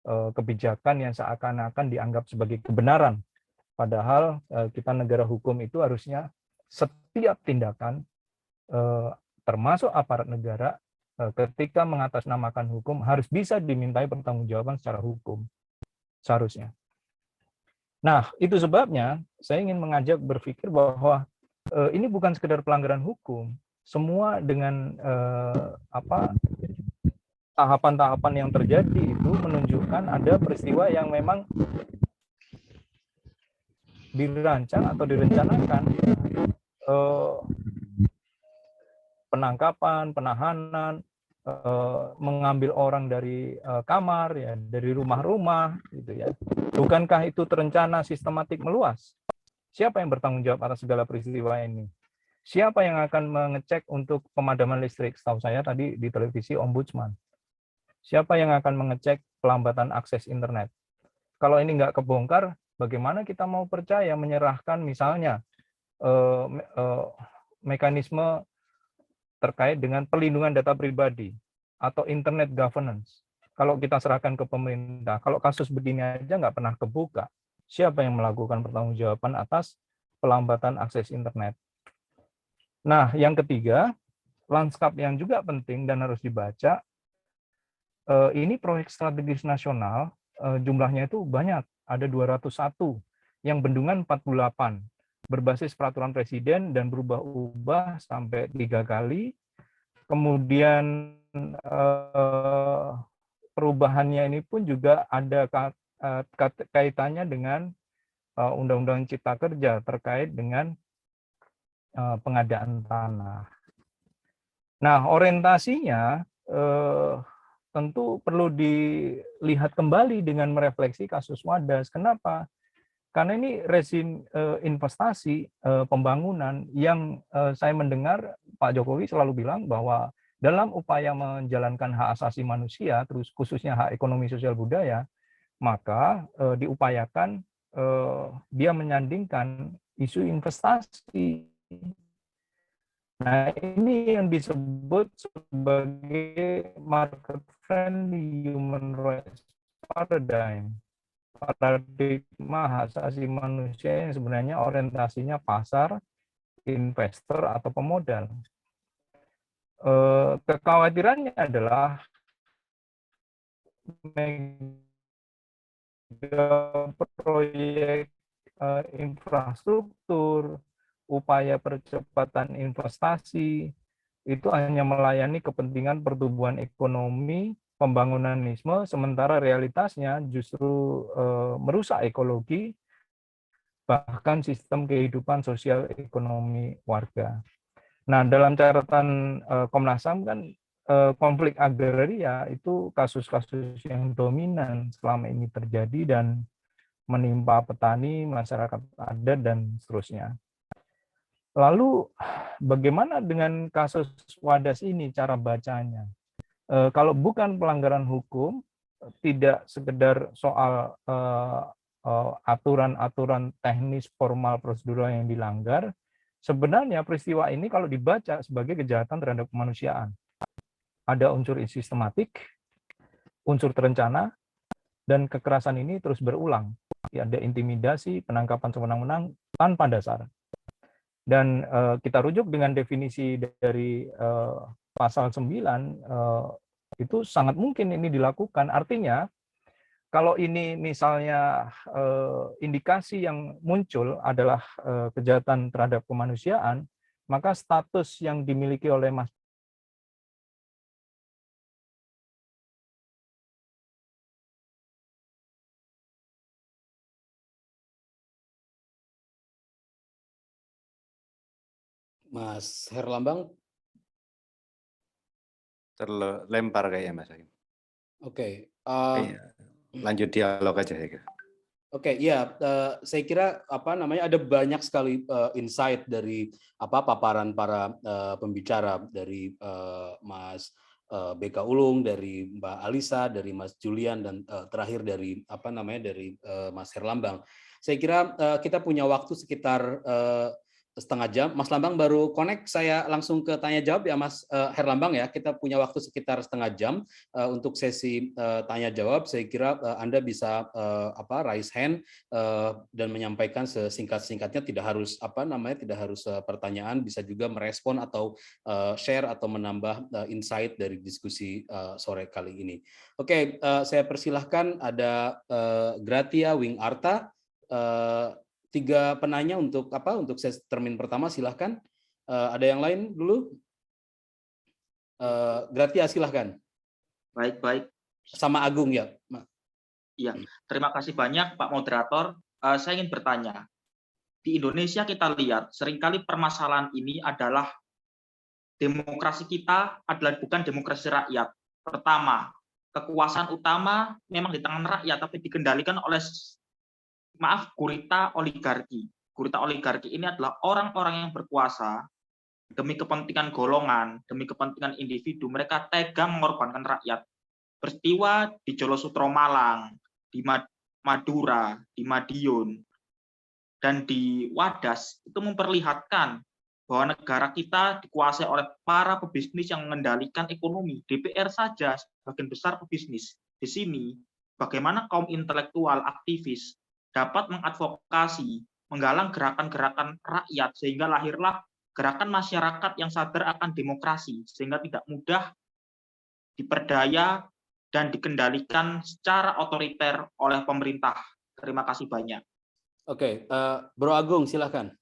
kebijakan yang seakan-akan dianggap sebagai kebenaran. Padahal kita negara hukum itu harusnya setiap tindakan, termasuk aparat negara, ketika mengatasnamakan hukum harus bisa dimintai pertanggungjawaban secara hukum. Seharusnya. Nah, itu sebabnya saya ingin mengajak berpikir bahwa ini bukan sekedar pelanggaran hukum. Semua dengan tahapan-tahapan yang terjadi itu menunjukkan ada peristiwa yang memang dirancang atau direncanakan, penangkapan, penahanan, mengambil orang dari kamar ya, dari rumah-rumah gitu ya. Bukankah itu terencana, sistematik, meluas? Siapa yang bertanggung jawab atas segala peristiwa ini? Siapa yang akan mengecek untuk pemadaman listrik? Setahu saya tadi di televisi Ombudsman. Siapa yang akan mengecek pelambatan akses internet? Kalau ini nggak kebongkar, bagaimana kita mau percaya menyerahkan misalnya mekanisme terkait dengan perlindungan data pribadi atau internet governance. Kalau kita serahkan ke pemerintah, kalau kasus begini aja nggak pernah kebuka, siapa yang melakukan pertanggungjawaban atas pelambatan akses internet? Nah, yang ketiga, lanskap yang juga penting dan harus dibaca, ini proyek strategis nasional, jumlahnya itu banyak, ada 201, yang bendungan 48, berbasis peraturan presiden dan berubah-ubah sampai 3 kali. Kemudian perubahannya ini pun juga ada kaitannya dengan Undang-Undang Cipta Kerja terkait dengan pengadaan tanah. Nah, orientasinya tentu perlu dilihat kembali dengan merefleksi kasus Wadas. Kenapa? Karena ini rezim investasi pembangunan yang saya mendengar Pak Jokowi selalu bilang bahwa dalam upaya menjalankan hak asasi manusia, terus khususnya hak ekonomi sosial budaya, maka diupayakan dia menyandingkan isu investasi. Nah, ini yang disebut sebagai market friendly human rights paradigm. Paradigma hak asasi manusia yang sebenarnya orientasinya pasar, investor, atau pemodal. Kekhawatirannya adalah proyek infrastruktur, upaya percepatan investasi, itu hanya melayani kepentingan pertumbuhan ekonomi, pembangunanisme, sementara realitasnya justru merusak ekologi bahkan sistem kehidupan sosial ekonomi warga. Nah, dalam catatan Komnas HAM kan konflik agraria itu kasus-kasus yang dominan selama ini terjadi dan menimpa petani, masyarakat adat, dan seterusnya. Lalu bagaimana dengan kasus Wadas ini cara bacanya? Kalau bukan pelanggaran hukum, tidak sekedar soal aturan-aturan teknis formal prosedural yang dilanggar, sebenarnya peristiwa ini kalau dibaca sebagai kejahatan terhadap kemanusiaan. Ada unsur sistematik, unsur terencana, dan kekerasan ini terus berulang. Ada intimidasi, penangkapan sewenang-wenang tanpa dasar. Dan kita rujuk dengan definisi dari pasal 9, itu sangat mungkin ini dilakukan. Artinya, kalau ini misalnya indikasi yang muncul adalah kejahatan terhadap kemanusiaan, maka status yang dimiliki oleh Mas Herlambang. Terlempar kayaknya Mas. Oke. Lanjut dialog aja saya kira. Oke, ya, saya kira ada banyak sekali insight dari paparan para pembicara dari Mas BK Ulung, dari Mbak Alisa, dari Mas Julian, dan terakhir dari dari Mas Herlambang. Saya kira kita punya waktu sekitar setengah jam. Mas Lambang baru connect, saya langsung ke tanya jawab ya Mas Herlambang ya. Kita punya waktu sekitar setengah jam untuk sesi tanya jawab. Saya kira Anda bisa raise hand dan menyampaikan sesingkat-singkatnya, tidak harus tidak harus pertanyaan, bisa juga merespon atau share atau menambah insight dari diskusi sore kali ini. Oke, saya persilahkan ada Gratia Wing Arta. 3 penanya untuk sesi termin pertama, silahkan. Ada yang lain dulu? Gratia, silahkan. Baik. Sama Agung ya. Iya, terima kasih banyak Pak Moderator. Saya ingin bertanya, di Indonesia kita lihat seringkali permasalahan ini adalah demokrasi kita adalah bukan demokrasi rakyat. Pertama, kekuasaan utama memang di tangan rakyat, tapi dikendalikan oleh gurita oligarki. Gurita oligarki ini adalah orang-orang yang berkuasa demi kepentingan golongan, demi kepentingan individu. Mereka tega mengorbankan rakyat. Peristiwa di Jolosutro Malang, di Madura, di Madiun, dan di Wadas itu memperlihatkan bahwa negara kita dikuasai oleh para pebisnis yang mengendalikan ekonomi. DPR saja sebagian besar pebisnis. Di sini, bagaimana kaum intelektual, aktivis dapat mengadvokasi, menggalang gerakan-gerakan rakyat, sehingga lahirlah gerakan masyarakat yang sadar akan demokrasi, sehingga tidak mudah diperdaya dan dikendalikan secara otoriter oleh pemerintah. Terima kasih banyak. Oke, Bro Agung, silakan.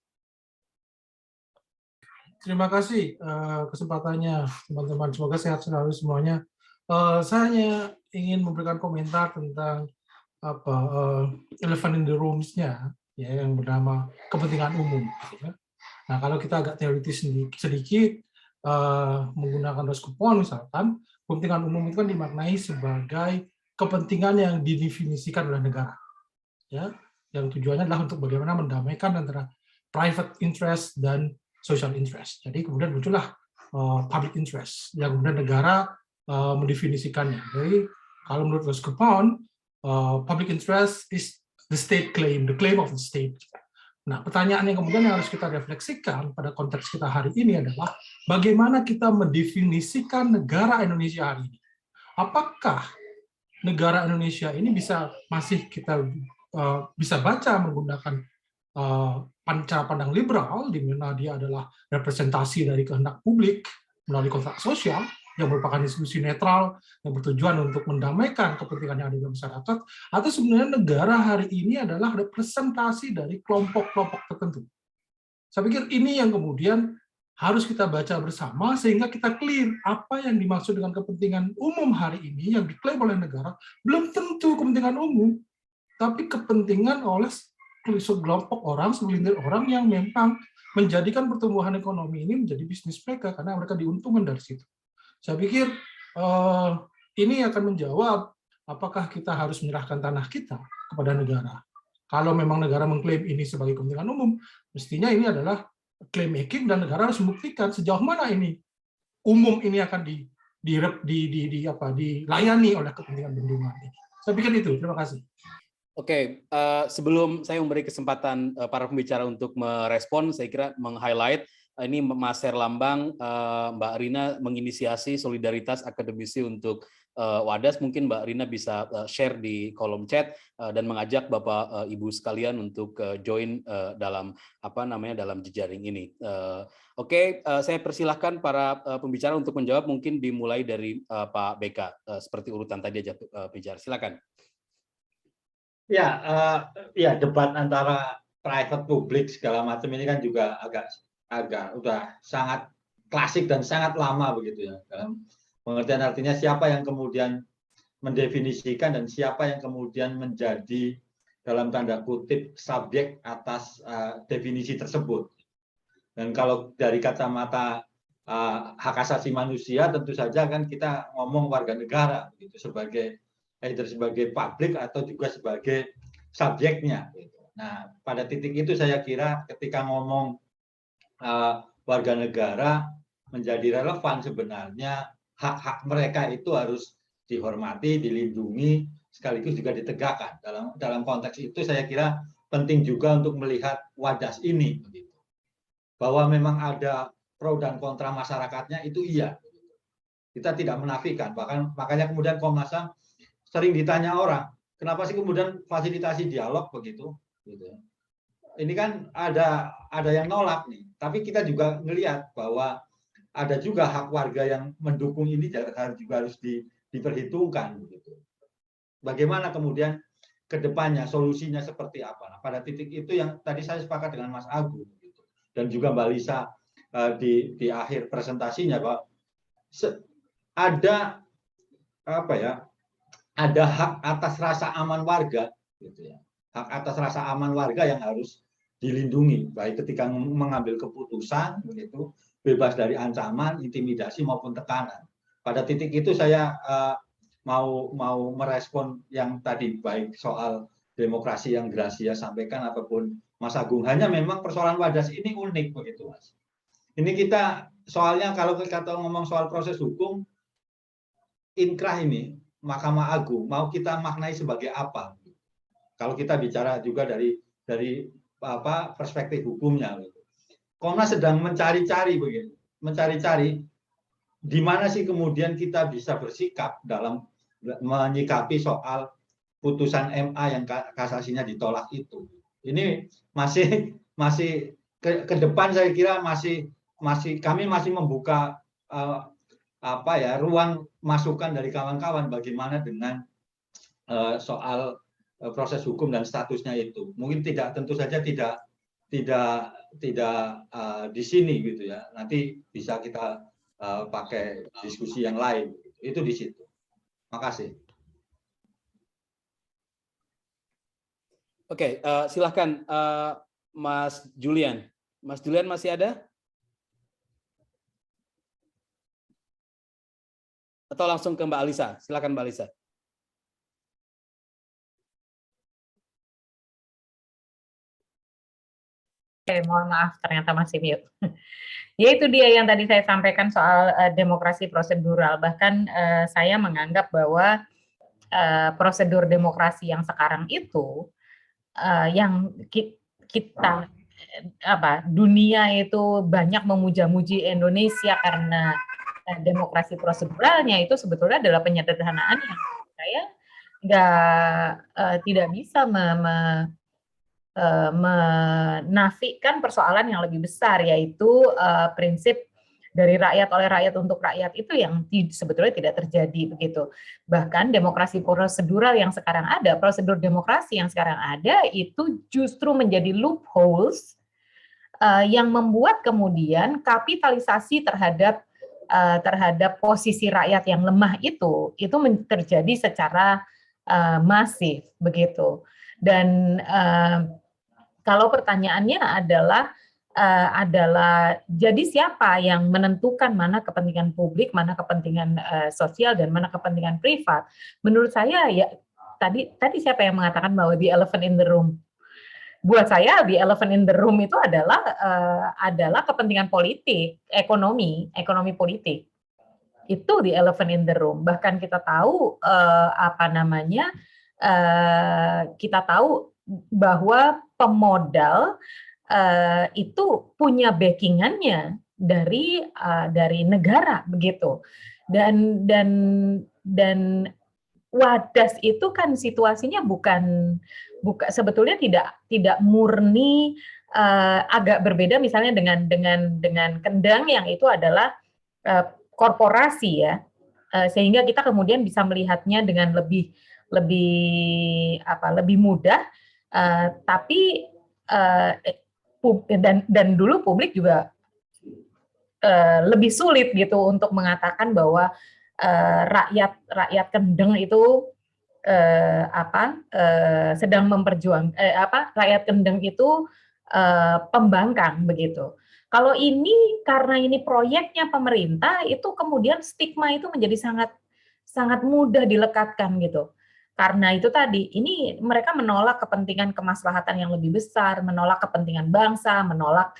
Terima kasih kesempatannya, teman-teman. Semoga sehat selalu semuanya. Saya hanya ingin memberikan komentar tentang elephant in the rooms-nya, ya, yang bernama kepentingan umum. Ya. Nah, kalau kita agak teoritis sedikit, menggunakan Roskopon misalkan, kepentingan umum itu kan dimaknai sebagai kepentingan yang didefinisikan oleh negara, ya, yang tujuannya adalah untuk bagaimana mendamaikan antara private interest dan social interest. Jadi kemudian muncullah public interest yang kemudian negara mendefinisikannya. Jadi kalau menurut Roskopon, public interest is the state claim, the claim of the state. Nah, pertanyaan yang kemudian yang harus kita refleksikan pada konteks kita hari ini adalah bagaimana kita mendefinisikan negara Indonesia hari ini. Apakah negara Indonesia ini masih kita bisa baca menggunakan cara pandang liberal, di mana dia adalah representasi dari kehendak publik melalui kontrak sosial, yang merupakan institusi netral yang bertujuan untuk mendamaikan kepentingan yang ada di masyarakat, atau sebenarnya negara hari ini adalah representasi dari kelompok-kelompok tertentu. Saya pikir ini yang kemudian harus kita baca bersama sehingga kita clear apa yang dimaksud dengan kepentingan umum hari ini yang diklaim oleh negara belum tentu kepentingan umum, tapi kepentingan oleh segelompok orang, segelintir orang yang memang menjadikan pertumbuhan ekonomi ini menjadi bisnis mereka karena mereka diuntungkan dari situ. Saya pikir ini akan menjawab apakah kita harus menyerahkan tanah kita kepada negara. Kalau memang negara mengklaim ini sebagai kepentingan umum, mestinya ini adalah claim making dan negara harus membuktikan sejauh mana ini umum ini akan dilayani oleh kepentingan bendungan ini. Saya pikir itu. Terima kasih. Oke, sebelum saya memberi kesempatan para pembicara untuk merespon, saya kira meng-highlight ini Mas Herlambang, Mbak Rina menginisiasi solidaritas akademisi untuk Wadas. Mungkin Mbak Rina bisa share di kolom chat dan mengajak Bapak Ibu sekalian untuk join dalam dalam jejaring ini. Oke, saya persilahkan para pembicara untuk menjawab. Mungkin dimulai dari Pak BK seperti urutan tadi aja bicara. Silakan. Ya, debat antara private publik segala macam ini kan juga agak udah sangat klasik dan sangat lama begitu ya. Dalam pengertian artinya siapa yang kemudian mendefinisikan dan siapa yang kemudian menjadi dalam tanda kutip subjek atas definisi tersebut. Dan kalau dari kacamata hak asasi manusia tentu saja kan kita ngomong warga negara begitu sebagai either sebagai publik atau juga sebagai subjeknya. Nah, pada titik itu saya kira ketika ngomong warga negara menjadi relevan sebenarnya hak-hak mereka itu harus dihormati, dilindungi, sekaligus juga ditegakkan. Dalam konteks itu saya kira penting juga untuk melihat Wadas ini, begitu. Bahwa memang ada pro dan kontra masyarakatnya itu iya. Kita tidak menafikan, bahkan makanya kemudian Komnas HAM sering ditanya orang, kenapa sih kemudian fasilitasi dialog begitu? Ini kan ada yang nolak nih, tapi kita juga melihat bahwa ada juga hak warga yang mendukung ini juga harus diperhitungkan begitu. Bagaimana kemudian ke depannya solusinya seperti apa? Nah, pada titik itu yang tadi saya sepakat dengan Mas Agung gitu. Dan juga Mbak Lisa di akhir presentasinya bahwa ada ada hak atas rasa aman warga gitu ya. Hak atas rasa aman warga yang harus dilindungi baik ketika mengambil keputusan begitu, bebas dari ancaman, intimidasi maupun tekanan. Pada titik itu saya mau merespon yang tadi baik soal demokrasi yang Gracia sampaikan ataupun Mas Agung. Hanya memang persoalan Wadas ini unik begitu, Mas. Ini kita soalnya kalau kita ngomong soal proses hukum, inkrah ini Mahkamah Agung mau kita maknai sebagai apa? Kalau kita bicara juga dari perspektif hukumnya. Komnas sedang mencari-cari begitu, mencari-cari di mana sih kemudian kita bisa bersikap dalam menyikapi soal putusan MA yang kasasinya ditolak itu. Ini masih ke depan saya kira kami masih membuka ruang masukan dari kawan-kawan bagaimana dengan soal proses hukum dan statusnya itu. Mungkin tentu saja tidak di sini gitu ya. Nanti bisa kita pakai diskusi yang lain. Itu di situ. Makasih. Oke, silahkan Mas Julian. Mas Julian masih ada? Atau langsung ke Mbak Alisa? Silakan Mbak Alisa. Oke, mohon maaf ternyata masih mute. Ya itu dia yang tadi saya sampaikan soal demokrasi prosedural. Bahkan saya menganggap bahwa prosedur demokrasi yang sekarang itu yang kita dunia itu banyak memuja-muji Indonesia karena demokrasi proseduralnya itu sebetulnya adalah penyederhanaan yang saya tidak bisa menafikan persoalan yang lebih besar, yaitu prinsip dari rakyat oleh rakyat untuk rakyat itu yang sebetulnya tidak terjadi begitu. Bahkan demokrasi prosedural yang sekarang ada, prosedur demokrasi yang sekarang ada itu justru menjadi loopholes yang membuat kemudian kapitalisasi terhadap posisi rakyat yang lemah itu terjadi secara masif begitu. Dan Kalau pertanyaannya adalah jadi siapa yang menentukan mana kepentingan publik, mana kepentingan sosial, dan mana kepentingan privat? Menurut saya ya tadi siapa yang mengatakan bahwa the elephant in the room? Buat saya the elephant in the room itu adalah kepentingan politik, ekonomi politik. Itu the elephant in the room. Bahkan kita tahu kita tahu bahwa pemodal itu punya backingannya dari negara begitu. Dan Wadas itu kan situasinya sebetulnya tidak murni, agak berbeda misalnya dengan Kendang yang itu adalah korporasi ya, sehingga kita kemudian bisa melihatnya dengan lebih mudah, tapi dan dulu publik juga lebih sulit gitu untuk mengatakan bahwa rakyat Kendeng itu sedang rakyat Kendeng itu pembangkang begitu. Kalau ini karena ini proyeknya pemerintah, itu kemudian stigma itu menjadi sangat mudah dilekatkan gitu. Karena itu tadi, ini mereka menolak kepentingan kemaslahatan yang lebih besar, menolak kepentingan bangsa, menolak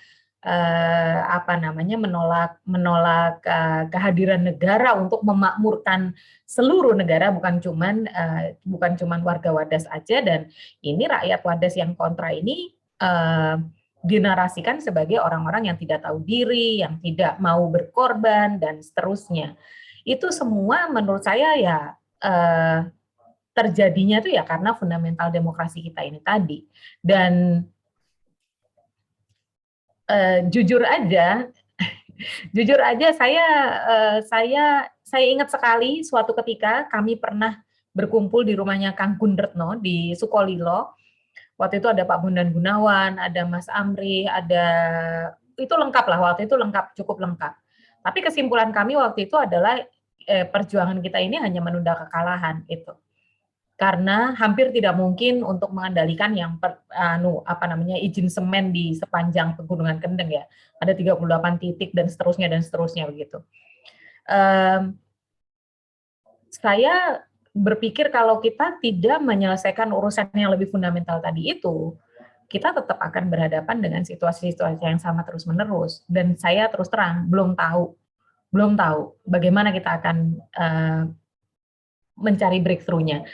menolak kehadiran negara untuk memakmurkan seluruh negara, bukan cuman warga Wadas aja. Dan ini rakyat Wadas yang kontra ini dinarasikan sebagai orang-orang yang tidak tahu diri, yang tidak mau berkorban, dan seterusnya. Itu semua menurut saya ya terjadinya tuh ya karena fundamental demokrasi kita ini tadi. Dan jujur aja saya ingat sekali suatu ketika kami pernah berkumpul di rumahnya Kang Gundretno di Sukolilo. Waktu itu ada Pak Bondan Gunawan, ada Mas Amri, itu lengkap lah, waktu itu cukup lengkap. Tapi kesimpulan kami waktu itu adalah perjuangan kita ini hanya menunda kekalahan itu. Karena hampir tidak mungkin untuk mengendalikan yang izin semen di sepanjang Pegunungan Kendeng ya. Ada 38 titik dan seterusnya begitu. Saya berpikir kalau kita tidak menyelesaikan urusan yang lebih fundamental tadi itu, kita tetap akan berhadapan dengan situasi-situasi yang sama terus-menerus. Dan saya terus terang belum tahu bagaimana kita akan mencari breakthrough-nya.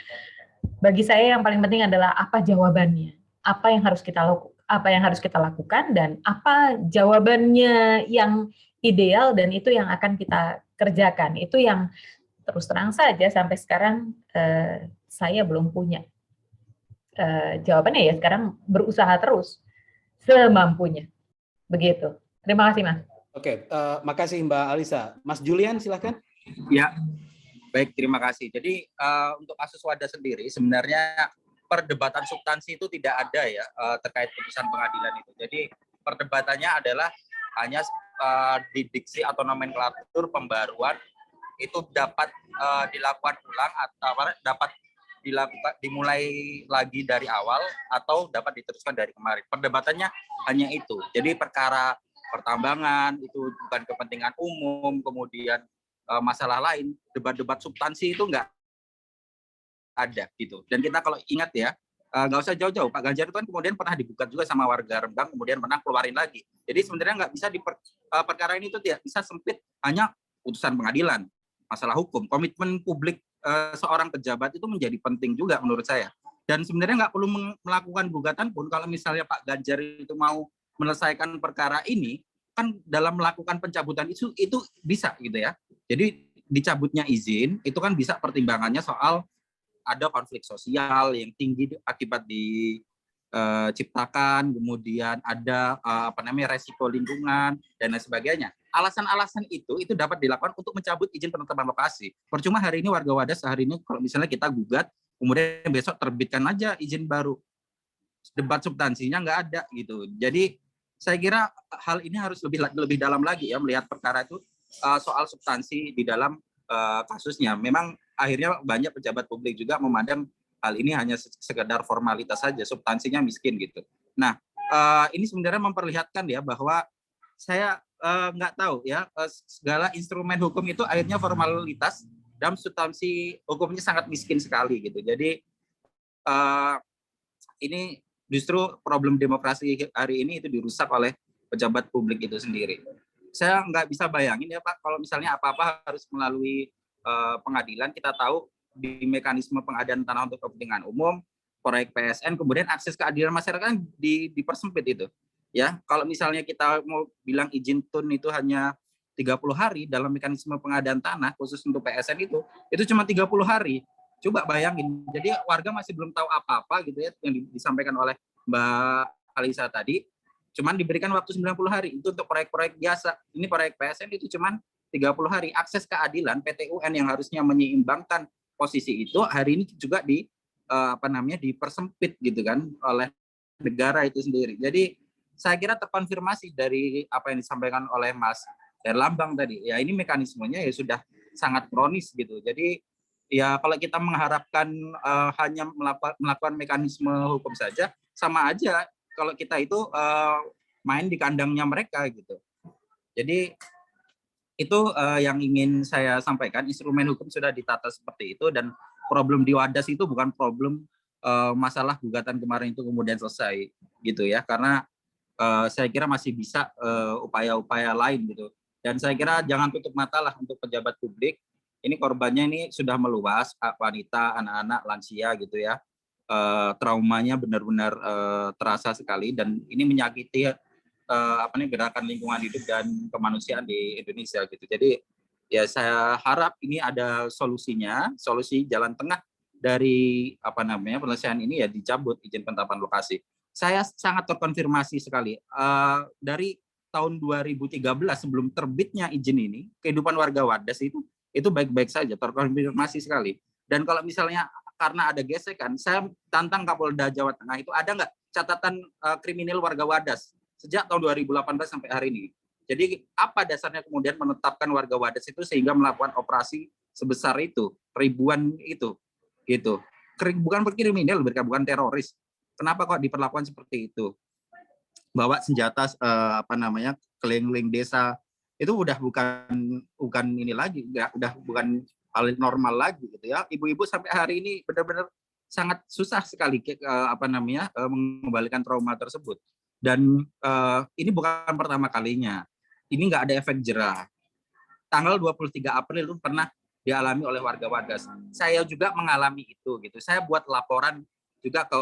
Bagi saya yang paling penting adalah apa jawabannya, apa yang harus kita lakukan, dan apa jawabannya yang ideal, dan itu yang akan kita kerjakan. Itu yang terus terang saja sampai sekarang saya belum punya jawabannya ya. Sekarang berusaha terus semampunya. Begitu. Terima kasih, Mas. Oke, makasih Mbak Alisa. Mas Julian, silahkan. Ya, baik, terima kasih. Jadi untuk kasus Wadas sendiri sebenarnya perdebatan substansi itu tidak ada ya terkait putusan pengadilan itu. Jadi perdebatannya adalah hanya di diksi atau nomenklatur pembaruan itu dapat dilakukan ulang atau dapat dimulai lagi dari awal atau dapat diteruskan dari kemarin. Perdebatannya hanya itu. Jadi perkara pertambangan itu bukan kepentingan umum, kemudian masalah lain, debat-debat substansi itu nggak ada gitu. Dan kita kalau ingat ya, nggak usah jauh-jauh, Pak Ganjar itu kan kemudian pernah dibuka juga sama warga Rembang, kemudian menang, keluarin lagi. Jadi sebenarnya nggak bisa perkara ini itu tidak bisa sempit hanya putusan pengadilan, masalah hukum. Komitmen publik seorang pejabat itu menjadi penting juga menurut saya. Dan sebenarnya nggak perlu melakukan gugatan pun kalau misalnya Pak Ganjar itu mau menyelesaikan perkara ini, kan dalam melakukan pencabutan itu bisa gitu ya. Jadi dicabutnya izin itu kan bisa pertimbangannya soal ada konflik sosial yang tinggi akibat diciptakan, kemudian ada resiko lingkungan dan lain sebagainya. Alasan-alasan itu dapat dilakukan untuk mencabut izin penetapan lokasi. Percuma hari ini warga Wadas hari ini kalau misalnya kita gugat, kemudian besok terbitkan aja izin baru. Debat substansinya nggak ada gitu. Jadi saya kira hal ini harus lebih dalam lagi ya melihat perkara itu soal substansi di dalam kasusnya. Memang akhirnya banyak pejabat publik juga memandang hal ini hanya sekedar formalitas saja, substansinya miskin gitu. Nah, ini sebenarnya memperlihatkan ya bahwa saya nggak tahu ya, segala instrumen hukum itu akhirnya formalitas dan substansi hukumnya sangat miskin sekali gitu. Jadi ini justru problem demokrasi hari ini itu dirusak oleh pejabat publik itu sendiri. Saya nggak bisa bayangin ya Pak, kalau misalnya apa-apa harus melalui pengadilan. Kita tahu di mekanisme pengadaan tanah untuk kepentingan umum, proyek PSN, kemudian akses keadilan masyarakat dipersempit itu. Ya, kalau misalnya kita mau bilang izin tun itu hanya 30 hari dalam mekanisme pengadaan tanah khusus untuk PSN itu cuma 30 hari. Coba bayangin. Jadi warga masih belum tahu apa-apa gitu ya yang disampaikan oleh Mbak Alisa tadi. Cuman diberikan waktu 90 hari itu untuk proyek-proyek biasa. Ini proyek PSN itu cuman 30 hari. Akses keadilan PT UN yang harusnya menyeimbangkan posisi itu hari ini juga dipersempit gitu kan oleh negara itu sendiri. Jadi saya kira terkonfirmasi dari apa yang disampaikan oleh Mas Herlambang tadi. Ya ini mekanismenya ya sudah sangat kronis gitu. Jadi ya kalau kita mengharapkan hanya melakukan mekanisme hukum saja, sama aja kalau kita itu main di kandangnya mereka gitu. Jadi itu yang ingin saya sampaikan, instrumen hukum sudah ditata seperti itu dan problem di Wadas itu bukan problem masalah gugatan kemarin itu kemudian selesai gitu ya, karena saya kira masih bisa upaya-upaya lain gitu. Dan saya kira jangan tutup mata lah untuk pejabat publik. Ini korbannya ini sudah meluas, wanita, anak-anak, lansia gitu ya. Traumanya benar-benar terasa sekali dan ini menyakiti gerakan lingkungan hidup dan kemanusiaan di Indonesia gitu. Jadi ya saya harap ini ada solusinya, solusi jalan tengah dari penyelesaian ini ya dicabut izin penetapan lokasi. Saya sangat terkonfirmasi sekali dari tahun 2013 sebelum terbitnya izin ini, kehidupan warga Wadas itu baik-baik saja, terkonfirmasi sekali. Dan kalau misalnya karena ada gesekan, saya tantang Kapolda Jawa Tengah itu ada nggak catatan kriminal warga Wadas sejak tahun 2018 sampai hari ini. Jadi apa dasarnya kemudian menetapkan warga Wadas itu sehingga melakukan operasi sebesar itu, ribuan itu, gitu. Bukan kriminal, mereka bukan teroris. Kenapa kok diperlakukan seperti itu? Bawa senjata keliling desa itu udah bukan ini lagi, udah bukan hal normal lagi gitu ya. Ibu-ibu sampai hari ini benar-benar sangat susah sekali mengembalikan trauma tersebut. Dan ini bukan pertama kalinya. Ini nggak ada efek jerah. Tanggal 23 April itu pernah dialami oleh warga Wadas. Saya juga mengalami itu gitu. Saya buat laporan juga ke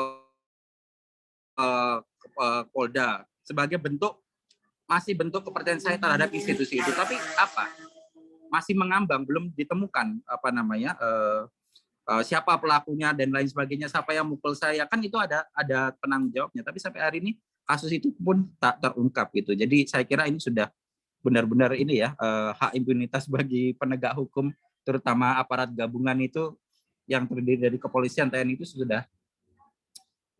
Polda sebagai masih bentuk kepercayaan saya terhadap institusi itu. Tapi masih mengambang, belum ditemukan siapa pelakunya dan lain sebagainya, siapa yang mukul saya, kan itu ada penanggung jawabnya. Tapi sampai hari ini kasus itu pun tak terungkap gitu. Jadi saya kira ini sudah benar-benar ini ya hak impunitas bagi penegak hukum, terutama aparat gabungan itu yang terdiri dari kepolisian, TNI itu sudah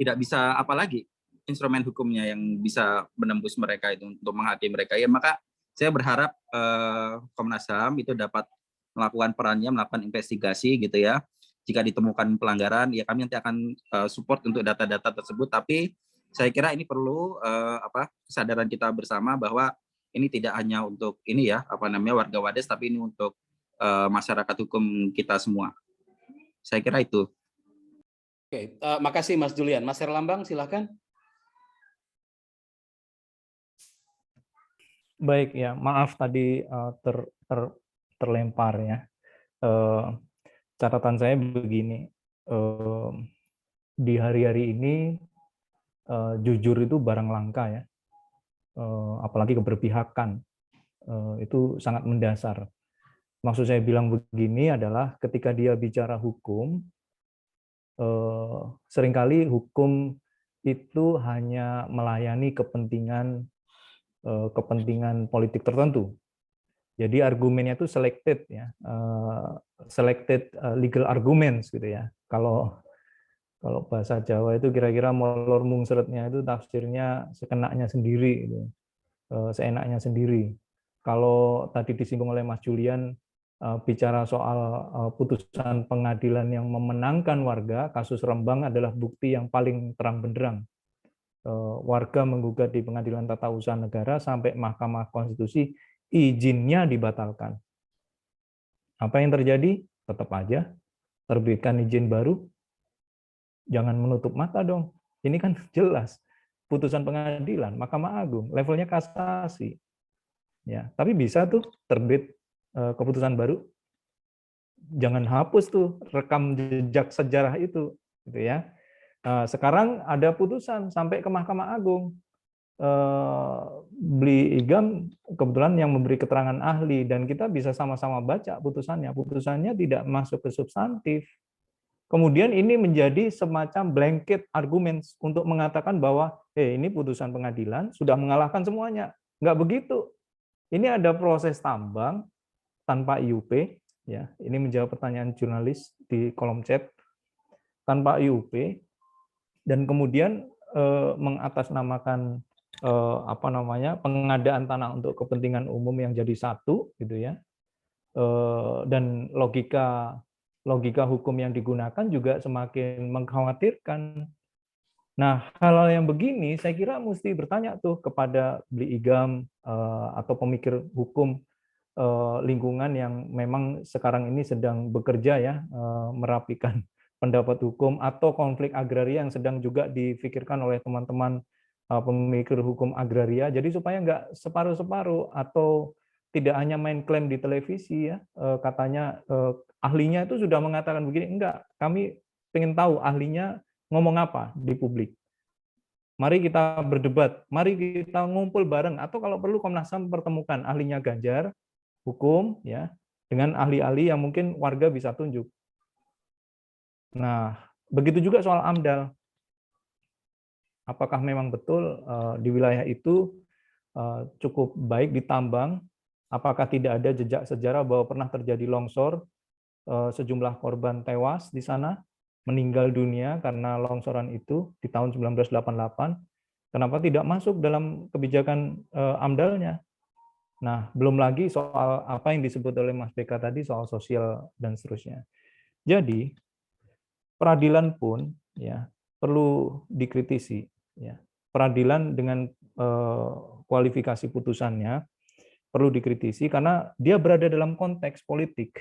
tidak bisa apalagi instrumen hukumnya yang bisa menembus mereka itu untuk menghakimi mereka. Ya maka saya berharap Komnas HAM itu dapat melakukan perannya, melakukan investigasi gitu ya. Jika ditemukan pelanggaran, ya kami nanti akan support untuk data-data tersebut. Tapi saya kira ini perlu kesadaran kita bersama bahwa ini tidak hanya untuk ini ya warga Wadas, tapi ini untuk masyarakat hukum kita semua. Saya kira itu. Oke, makasih Mas Julian. Mas Herlambang, silakan. Baik ya, maaf tadi terlempar ya. Catatan saya begini, di hari-hari ini jujur itu barang langka ya, apalagi keberpihakan itu sangat mendasar. Maksud saya bilang begini adalah ketika dia bicara hukum, seringkali hukum itu hanya melayani kepentingan politik tertentu. Jadi argumennya itu selected ya, selected legal arguments gitu ya. Kalau bahasa Jawa itu kira-kira molor mungsretnya itu tafsirnya sekenaknya sendiri, gitu. Seenaknya sendiri. Kalau tadi disinggung oleh Mas Julian bicara soal putusan pengadilan yang memenangkan warga, kasus Rembang adalah bukti yang paling terang benderang warga menggugat di Pengadilan Tata Usaha Negara sampai Mahkamah Konstitusi, izinnya dibatalkan. Apa yang terjadi? Tetap aja terbitkan izin baru. Jangan menutup mata dong. Ini kan jelas putusan pengadilan, Mahkamah Agung, levelnya kasasi. Ya, tapi bisa tuh terbit keputusan baru. Jangan hapus tuh rekam jejak sejarah itu, gitu ya. Sekarang ada putusan sampai ke Mahkamah Agung. Bli Igam kebetulan yang memberi keterangan ahli dan kita bisa sama-sama baca putusannya. Putusannya tidak masuk ke substantif. Kemudian ini menjadi semacam blanket argumen untuk mengatakan bahwa ini putusan pengadilan sudah mengalahkan semuanya. Enggak begitu. Ini ada proses tambang tanpa IUP, ya. Ini menjawab pertanyaan jurnalis di kolom chat. Tanpa IUP dan kemudian mengatasnamakan pengadaan tanah untuk kepentingan umum yang jadi satu, gitu ya. Dan logika hukum yang digunakan juga semakin mengkhawatirkan. Nah, hal-hal yang begini saya kira mesti bertanya tuh kepada Bli Igam atau pemikir hukum lingkungan yang memang sekarang ini sedang bekerja ya, merapikan pendapat hukum atau konflik agraria yang sedang juga difikirkan oleh teman-teman pemikir hukum agraria. Jadi supaya nggak separuh-separuh atau tidak hanya main klaim di televisi ya, katanya ahlinya itu sudah mengatakan begini, enggak, kami ingin tahu ahlinya ngomong apa di publik. Mari kita berdebat, mari kita ngumpul bareng, atau kalau perlu Komnas HAM pertemukan ahlinya Ganjar, hukum, ya, dengan ahli-ahli yang mungkin warga bisa tunjuk. Nah, begitu juga soal AMDAL. Apakah memang betul di wilayah itu cukup baik ditambang? Apakah tidak ada jejak sejarah bahwa pernah terjadi longsor, sejumlah korban tewas di sana, meninggal dunia karena longsoran itu di tahun 1988? Kenapa tidak masuk dalam kebijakan AMDAL-nya? Nah, belum lagi soal apa yang disebut oleh Mas BK tadi, soal sosial dan seterusnya. Jadi, peradilan pun ya perlu dikritisi. Ya. Peradilan dengan kualifikasi putusannya perlu dikritisi karena dia berada dalam konteks politik.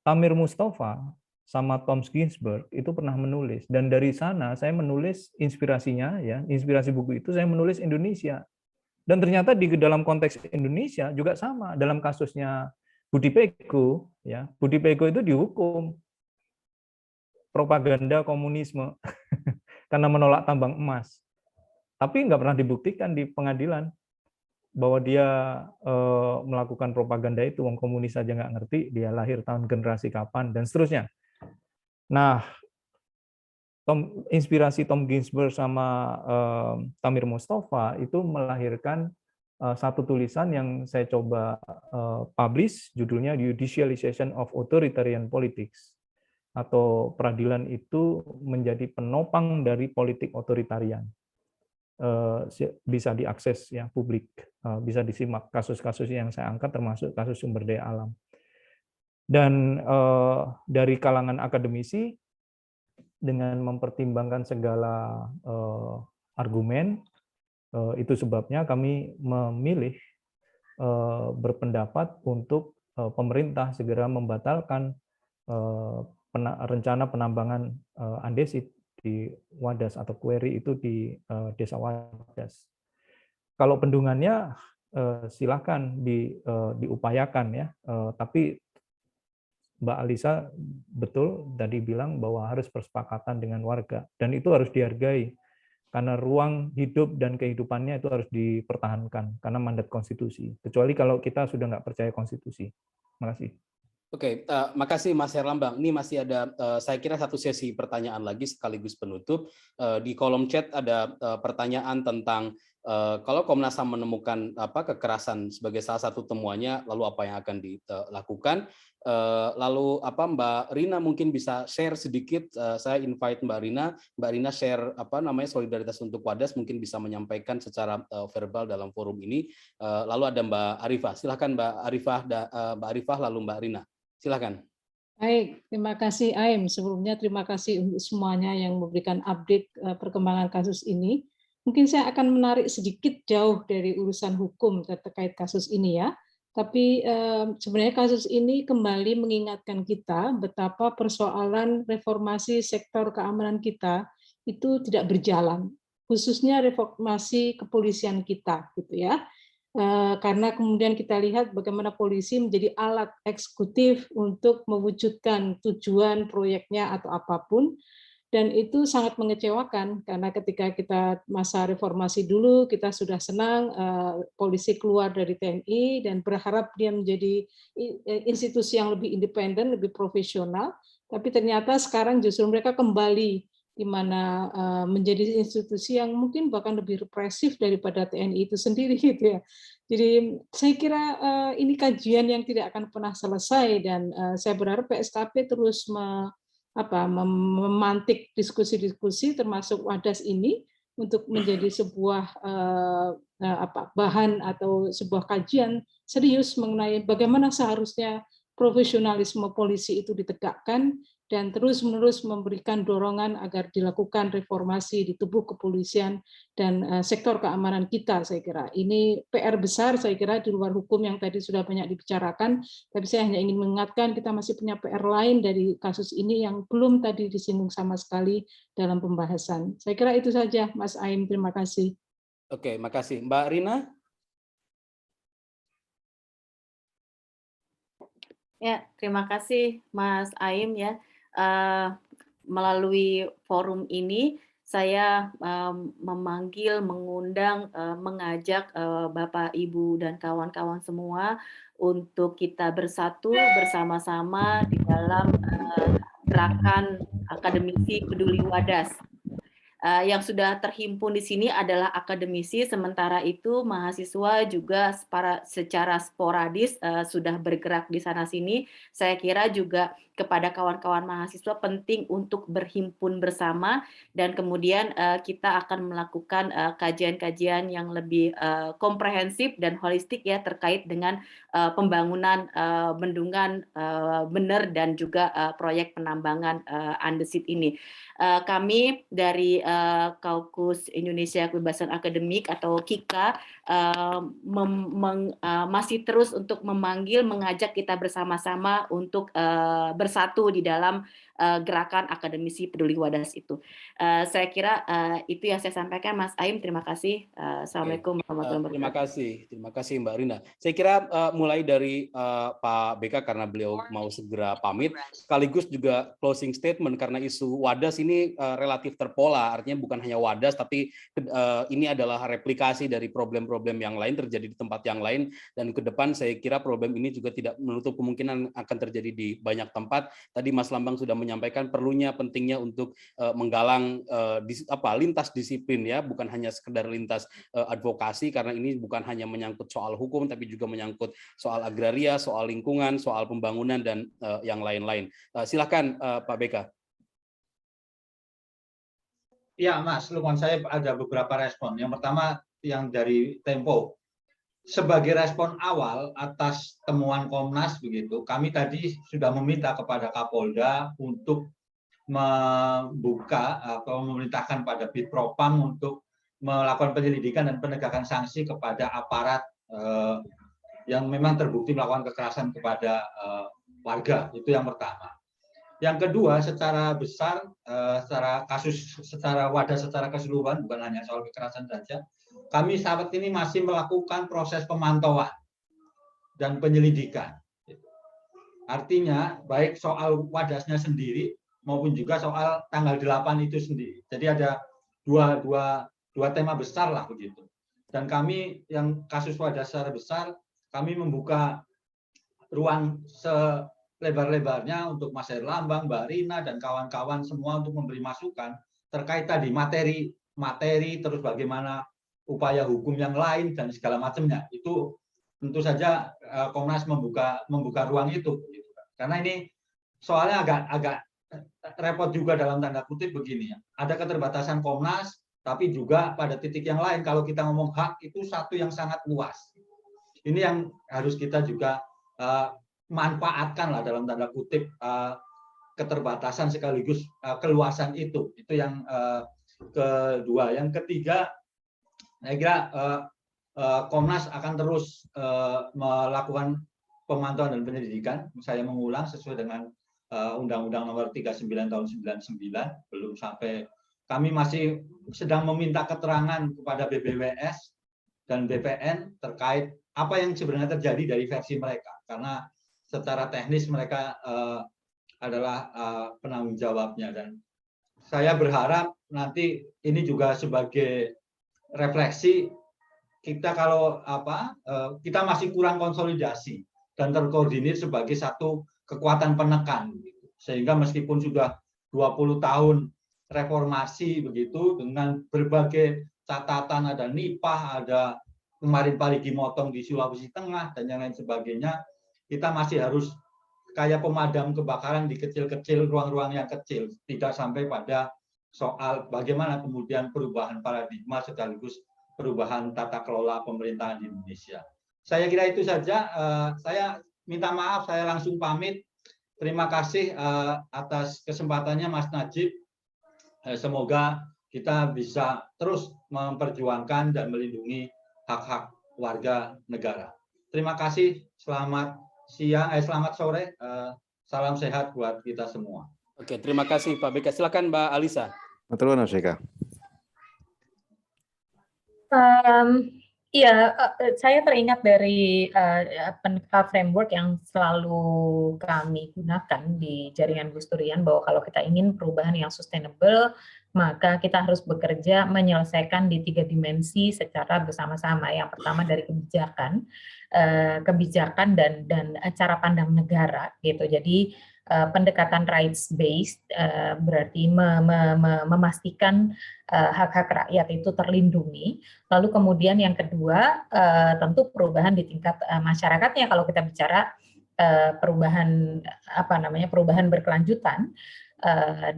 Tamir Mustafa sama Tom Ginsberg itu pernah menulis, dan dari sana saya menulis inspirasinya, ya, inspirasi buku itu saya menulis Indonesia. Dan ternyata di dalam konteks Indonesia juga sama. Dalam kasusnya Budi Pego, ya, Budi Pego itu dihukum propaganda komunisme karena menolak tambang emas. Tapi nggak pernah dibuktikan di pengadilan bahwa dia melakukan propaganda itu, wong komunis saja nggak ngerti, dia lahir tahun generasi kapan, dan seterusnya. Nah, inspirasi Tom Ginsberg sama Tamir Mustafa itu melahirkan satu tulisan yang saya coba publish, judulnya Judicialization of Authoritarian Politics, atau peradilan itu menjadi penopang dari politik otoritarian. Bisa diakses ya publik, bisa disimak kasus-kasus yang saya angkat termasuk kasus sumber daya alam. Dan dari kalangan akademisi dengan mempertimbangkan segala argumen, itu sebabnya kami memilih berpendapat untuk pemerintah segera membatalkan rencana penambangan andesit di Wadas atau Kueri itu di Desa Wadas. Kalau bendungannya silakan diupayakan ya, tapi Mbak Alisa betul tadi bilang bahwa harus persepakatan dengan warga, dan itu harus dihargai karena ruang hidup dan kehidupannya itu harus dipertahankan karena mandat konstitusi. Kecuali kalau kita sudah nggak percaya konstitusi. Terima kasih. Oke, makasih Mas Herlambang. Ini masih ada, saya kira satu sesi pertanyaan lagi sekaligus penutup. Di kolom chat ada pertanyaan tentang kalau Komnas HAM menemukan kekerasan sebagai salah satu temuannya, lalu apa yang akan dilakukan? Lalu Mbak Rina mungkin bisa share sedikit. Saya invite Mbak Rina share solidaritas untuk Wadas, mungkin bisa menyampaikan secara verbal dalam forum ini. Lalu ada Mbak Arifah. Silakan Mbak Arifah, lalu Mbak Rina. Silakan. Baik, terima kasih Aim. Sebelumnya terima kasih untuk semuanya yang memberikan update perkembangan kasus ini. Mungkin saya akan menarik sedikit jauh dari urusan hukum terkait kasus ini ya. Tapi sebenarnya kasus ini kembali mengingatkan kita betapa persoalan reformasi sektor keamanan kita itu tidak berjalan, khususnya reformasi kepolisian kita, gitu ya. Karena kemudian kita lihat bagaimana polisi menjadi alat eksekutif untuk mewujudkan tujuan proyeknya atau apapun. Dan itu sangat mengecewakan karena ketika kita masa reformasi dulu kita sudah senang polisi keluar dari TNI dan berharap dia menjadi institusi yang lebih independen, lebih profesional, tapi ternyata sekarang justru mereka kembali di mana menjadi institusi yang mungkin bahkan lebih represif daripada TNI itu sendiri gitu ya. Jadi saya kira ini kajian yang tidak akan pernah selesai dan saya berharap PSKP terus memantik diskusi-diskusi termasuk Wadas ini untuk menjadi sebuah bahan atau sebuah kajian serius mengenai bagaimana seharusnya profesionalisme polisi itu ditegakkan dan terus-menerus memberikan dorongan agar dilakukan reformasi di tubuh kepolisian dan sektor keamanan kita. Saya kira ini PR besar, saya kira di luar hukum yang tadi sudah banyak dibicarakan, tapi saya hanya ingin mengingatkan kita masih punya PR lain dari kasus ini yang belum tadi disinggung sama sekali dalam pembahasan. Saya kira itu saja, Mas Aim. Terima kasih. Oke, makasih. Mbak Rina? Ya, terima kasih Mas Aim ya. Melalui forum ini saya mengundang, mengajak Bapak, Ibu, dan kawan-kawan semua untuk kita bersatu bersama-sama di dalam gerakan akademisi peduli Wadas. Yang sudah terhimpun di sini adalah akademisi, sementara itu mahasiswa juga secara sporadis sudah bergerak di sana-sini. Saya kira juga kepada kawan-kawan mahasiswa penting untuk berhimpun bersama dan kemudian kita akan melakukan kajian-kajian yang lebih komprehensif dan holistik ya terkait dengan pembangunan bendungan bener dan juga proyek penambangan andesit ini. Kami dari Kaukus Indonesia Kebebasan Akademik atau KIKA masih terus untuk mengajak kita bersama-sama untuk bersatu di dalam gerakan akademisi peduli Wadas itu. Saya kira itu yang saya sampaikan, Mas Aim. Terima kasih. Assalamualaikum warahmatullahi wabarakatuh. Terima kasih Mbak Rina. Saya kira mulai dari Pak BK karena beliau mau segera pamit, sekaligus juga closing statement karena isu Wadas ini relatif terpola, artinya bukan hanya Wadas, tapi ini adalah replikasi dari problem-problem yang lain terjadi di tempat yang lain, dan ke depan saya kira problem ini juga tidak menutup kemungkinan akan terjadi di banyak tempat. Tadi Mas Lambang sudah menyampaikan pentingnya untuk menggalang lintas disiplin ya, bukan hanya sekedar lintas advokasi, karena ini bukan hanya menyangkut soal hukum tapi juga menyangkut soal agraria, soal lingkungan, soal pembangunan dan yang lain-lain. Silakan Pak BK. Ya Mas Lukman, saya ada beberapa respon. Yang pertama yang dari Tempo. Sebagai respon awal atas temuan Komnas begitu, kami tadi sudah meminta kepada Kapolda untuk membuka atau memerintahkan pada Bitpropam untuk melakukan penyelidikan dan penegakan sanksi kepada aparat yang memang terbukti melakukan kekerasan kepada warga. Itu yang pertama. Yang kedua, secara besar, secara Wadas secara keseluruhan, bukan hanya soal kekerasan saja, kami saat ini masih melakukan proses pemantauan dan penyelidikan. Artinya, baik soal Wadasnya sendiri maupun juga soal tanggal 8 itu sendiri. Jadi ada dua tema besar lah begitu. Dan kami yang kasus Wadas secara besar, kami membuka ruang selebar-lebarnya untuk Mas Herlambang, Mbak Rina, dan kawan-kawan semua untuk memberi masukan terkait tadi materi terus bagaimana upaya hukum yang lain dan segala macamnya. Itu tentu saja Komnas membuka ruang itu, karena ini soalnya agak repot juga dalam tanda kutip begini ya. Ada keterbatasan Komnas, tapi juga pada titik yang lain kalau kita ngomong hak itu satu yang sangat luas. Ini yang harus kita juga manfaatkan lah dalam tanda kutip keterbatasan sekaligus keluasan itu. Itu yang kedua. Yang ketiga, Saya kira Komnas akan terus melakukan pemantauan dan penyelidikan. Saya mengulang sesuai dengan Undang-Undang Nomor 39 Tahun 99, belum sampai, kami masih sedang meminta keterangan kepada BBWS dan BPN terkait apa yang sebenarnya terjadi dari versi mereka, karena secara teknis mereka adalah penanggung jawabnya, dan saya berharap nanti ini juga sebagai refleksi kita, kalau kita masih kurang konsolidasi dan terkoordinir sebagai satu kekuatan penekan, sehingga meskipun sudah 20 tahun reformasi begitu, dengan berbagai catatan, ada nipah, ada kemarin Parigi Motong di Sulawesi Tengah dan yang lain sebagainya, kita masih harus kayak pemadam kebakaran di kecil-kecil, ruang-ruang yang kecil, tidak sampai pada soal bagaimana kemudian perubahan paradigma sekaligus perubahan tata kelola pemerintahan di Indonesia. Saya kira itu saja. Saya minta maaf, saya langsung pamit. Terima kasih atas kesempatannya Mas Najib. Semoga kita bisa terus memperjuangkan dan melindungi hak-hak warga negara. Terima kasih. Selamat siang, selamat sore. Salam sehat buat kita semua. Oke, terima kasih Pak Beka. Silakan Mbak Alisa. Matur nuwun Mas Beka. Iya, saya teringat dari framework yang selalu kami gunakan di jaringan Gus Durian, bahwa kalau kita ingin perubahan yang sustainable, maka kita harus bekerja menyelesaikan di 3 dimensi secara bersama-sama. Yang pertama dari kebijakan dan cara pandang negara, gitu. Jadi pendekatan rights based berarti memastikan hak-hak rakyat itu terlindungi. Lalu kemudian yang kedua tentu perubahan di tingkat masyarakatnya. Kalau kita bicara perubahan perubahan berkelanjutan,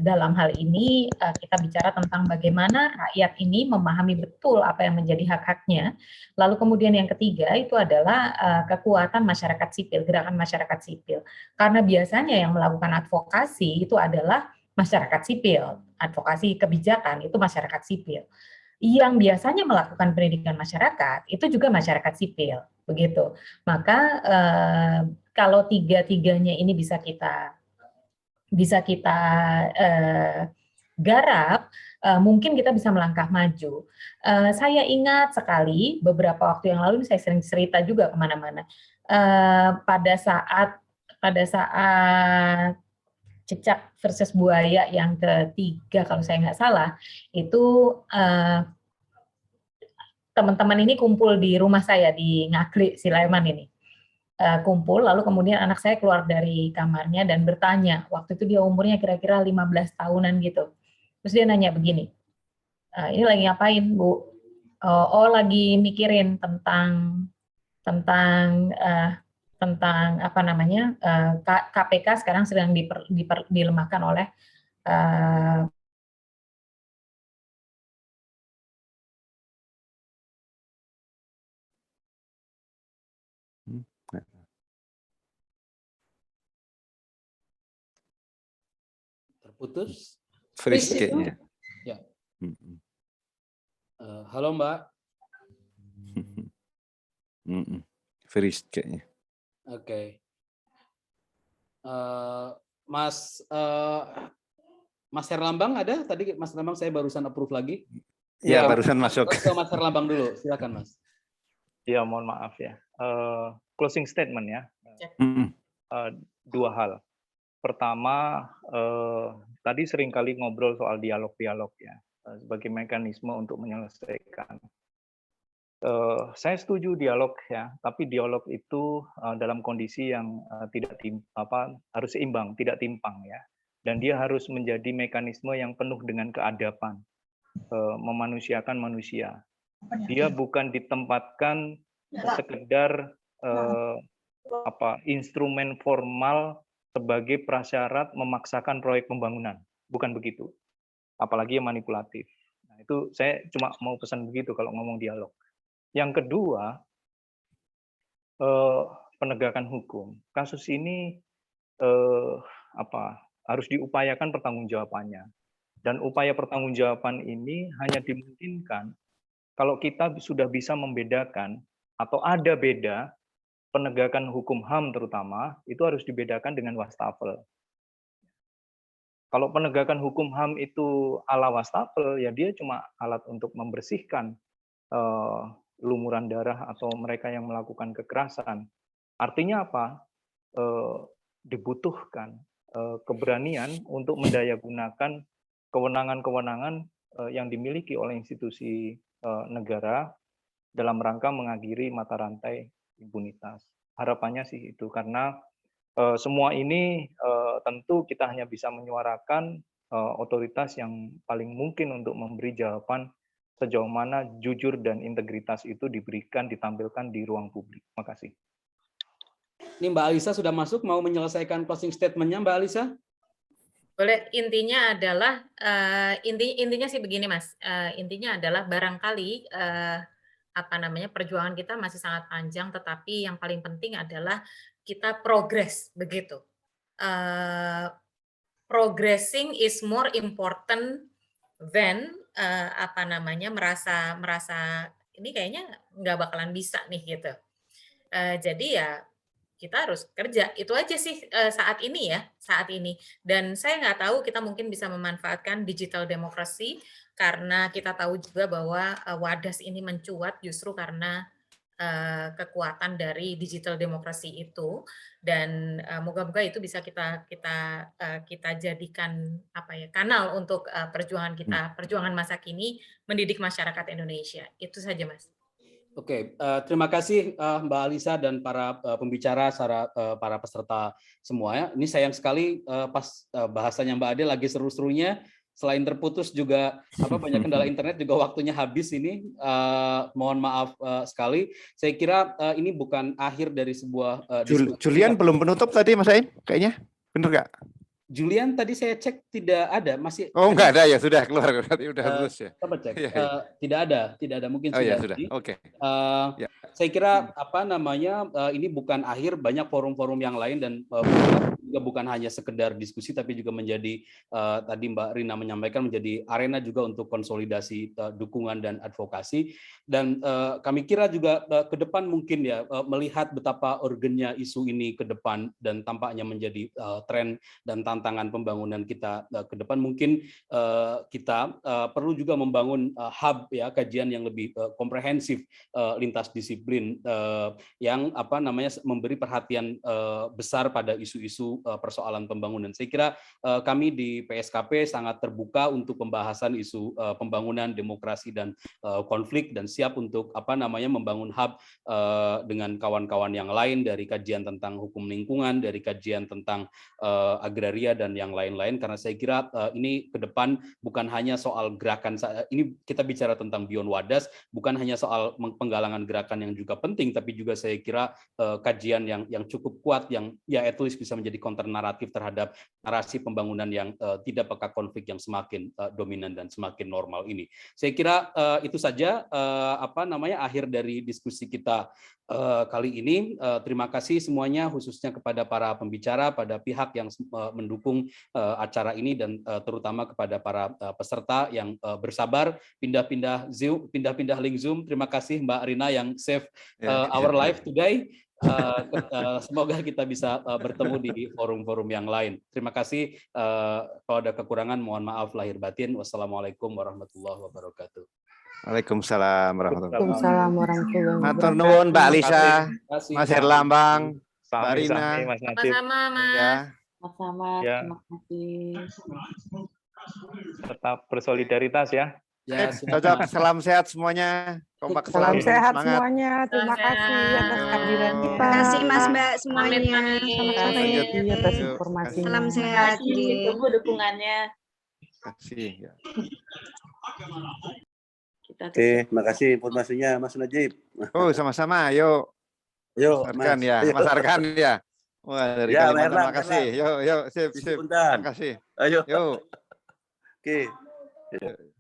dalam hal ini kita bicara tentang bagaimana rakyat ini memahami betul apa yang menjadi hak-haknya. Lalu kemudian yang ketiga itu adalah kekuatan masyarakat sipil, gerakan masyarakat sipil. Karena biasanya yang melakukan advokasi itu adalah masyarakat sipil, advokasi kebijakan itu masyarakat sipil. Yang biasanya melakukan pendidikan masyarakat itu juga masyarakat sipil, begitu. Maka kalau tiga-tiganya ini bisa kita garap, mungkin kita bisa melangkah maju. Saya ingat sekali beberapa waktu yang lalu, saya sering cerita juga kemana-mana. Pada saat cicak versus buaya yang ketiga, kalau saya nggak salah, itu teman-teman ini kumpul di rumah saya di Ngaglik, Sleman ini. Kumpul, lalu kemudian anak saya keluar dari kamarnya dan bertanya, waktu itu dia umurnya kira-kira 15 tahunan gitu. Terus dia nanya begini, ini lagi ngapain Bu? Oh lagi mikirin tentang apa namanya, KPK sekarang sedang dilemahkan oleh terputus. Freeze kayaknya. Ya. Halo Mbak. Freeze kayaknya. Oke. Mas Herlambang ada? Tadi Mas Herlambang saya barusan approve lagi. Ya, barusan masuk. Ke Mas Herlambang dulu, silakan Mas. Ya, mohon maaf ya. Closing statement ya. 2 hal. Pertama, tadi seringkali ngobrol soal dialog-dialog ya, sebagai mekanisme untuk menyelesaikan. Saya setuju dialog ya, tapi dialog itu dalam kondisi yang harus seimbang, tidak timpang ya. Dan dia harus menjadi mekanisme yang penuh dengan keadaban, memanusiakan manusia. Dia bukan ditempatkan sekedar instrumen formal sebagai prasyarat memaksakan proyek pembangunan, bukan begitu. Apalagi yang manipulatif. Nah, itu saya cuma mau pesan begitu kalau ngomong dialog. Yang kedua, penegakan hukum. Kasus ini harus diupayakan pertanggungjawabannya. Dan upaya pertanggungjawaban ini hanya dimungkinkan kalau kita sudah bisa membedakan atau ada beda penegakan hukum HAM terutama, itu harus dibedakan dengan wastafel. Kalau penegakan hukum HAM itu ala wastafel, ya dia cuma alat untuk membersihkan lumuran darah atau mereka yang melakukan kekerasan. Artinya apa? Dibutuhkan keberanian untuk mendayagunakan kewenangan-kewenangan yang dimiliki oleh institusi negara dalam rangka mengakhiri mata rantai impunitas. Harapannya sih itu, karena semua ini tentu kita hanya bisa menyuarakan otoritas yang paling mungkin untuk memberi jawaban sejauh mana jujur dan integritas itu diberikan, ditampilkan di ruang publik. Terima kasih. Ini Mbak Alisa sudah masuk, mau menyelesaikan closing statement-nya, Mbak Alisa? Boleh, intinya adalah intinya sih begini, Mas. Intinya adalah barangkali perjuangan kita masih sangat panjang, tetapi yang paling penting adalah kita progress begitu. Progressing is more important than merasa ini kayaknya nggak bakalan bisa nih gitu. Jadi ya kita harus kerja, itu aja sih saat ini. Dan saya nggak tahu, kita mungkin bisa memanfaatkan digital demokrasi karena kita tahu juga bahwa Wadas ini mencuat justru karena kekuatan dari digital demokrasi itu, dan moga-moga itu bisa kita jadikan kanal untuk perjuangan masa kini mendidik masyarakat Indonesia. Itu saja, Mas. Oke, terima kasih Mbak Alisa dan para pembicara, para peserta semuanya. Ini sayang sekali pas bahasanya Mbak Ade lagi seru-serunya, selain terputus juga banyak kendala internet, juga waktunya habis ini. Mohon maaf sekali. Saya kira ini bukan akhir dari sebuah diskusi. Julian belum penutup tadi Mas Ain, kayaknya. Bener nggak? Julian tadi saya cek tidak ada, masih. Oh, nggak ada ya, sudah keluar berarti udah lulus ya. Coba cek. Ya. Tidak ada, mungkin Oh sudah. ya sudah. Oke. Ya. Saya kira ini bukan akhir, banyak forum-forum yang lain, dan juga bukan hanya sekedar diskusi tapi juga menjadi tadi Mbak Rina menyampaikan menjadi arena juga untuk konsolidasi dukungan dan advokasi. Dan kami kira juga ke depan mungkin ya melihat betapa urgennya isu ini ke depan dan tampaknya menjadi tren dan tantangan pembangunan kita ke depan, mungkin kita perlu juga membangun hub ya, kajian yang lebih komprehensif lintas disiplin yang memberi perhatian besar pada isu-isu persoalan pembangunan. Saya kira kami di PSKP sangat terbuka untuk pembahasan isu pembangunan, demokrasi dan konflik, dan siap untuk membangun hub dengan kawan-kawan yang lain, dari kajian tentang hukum lingkungan, dari kajian tentang agraria dan yang lain-lain, karena saya kira ini ke depan bukan hanya soal gerakan, ini kita bicara tentang Beyond Wadas, bukan hanya soal penggalangan gerakan yang juga penting, tapi juga saya kira kajian yang cukup kuat yang ya at least bisa menjadi counter naratif terhadap narasi pembangunan yang tidak peka konflik yang semakin dominan dan semakin normal ini. Saya kira itu saja akhir dari diskusi kita kali ini. Terima kasih semuanya, khususnya kepada para pembicara, pada pihak yang mendukung acara ini, dan terutama kepada para peserta yang bersabar pindah-pindah link Zoom. Terima kasih Mbak Rina yang save our life today. Semoga kita bisa bertemu di forum-forum yang lain. Terima kasih. Kalau ada kekurangan mohon maaf lahir batin. Wassalamualaikum warahmatullahi wabarakatuh. Waalaikumsalam warahmatullahi wabarakatuh. Matur nuwun Mbak Alisa, Mas Herlambang, Mbak Rina. Sama-sama, Mas. Sama-sama. Ya. Terima kasih. Tetap bersolidaritas ya. Ya, cocok. Salam sehat semuanya. Kompak Salam selalu. sehat Semangat. semuanya. Terima kasih atas kehadirannya. Terima kasih Mas Mbak semuanya. Selamat sore atas informasinya. Salam sehat. Tunggu dukungannya. Terima kasih. Ya. Oke, terima kasih informasinya Mas Najib. Oh, sama-sama. Yuk. Yuk, Arkan Mas. ya. Ayo. Mas Arkan ya. Wah, dari Ya, Kalimantan. Merlan, Makasih. Yuk, sip. Punten. Makasih. Ayo. Yuk. Oke.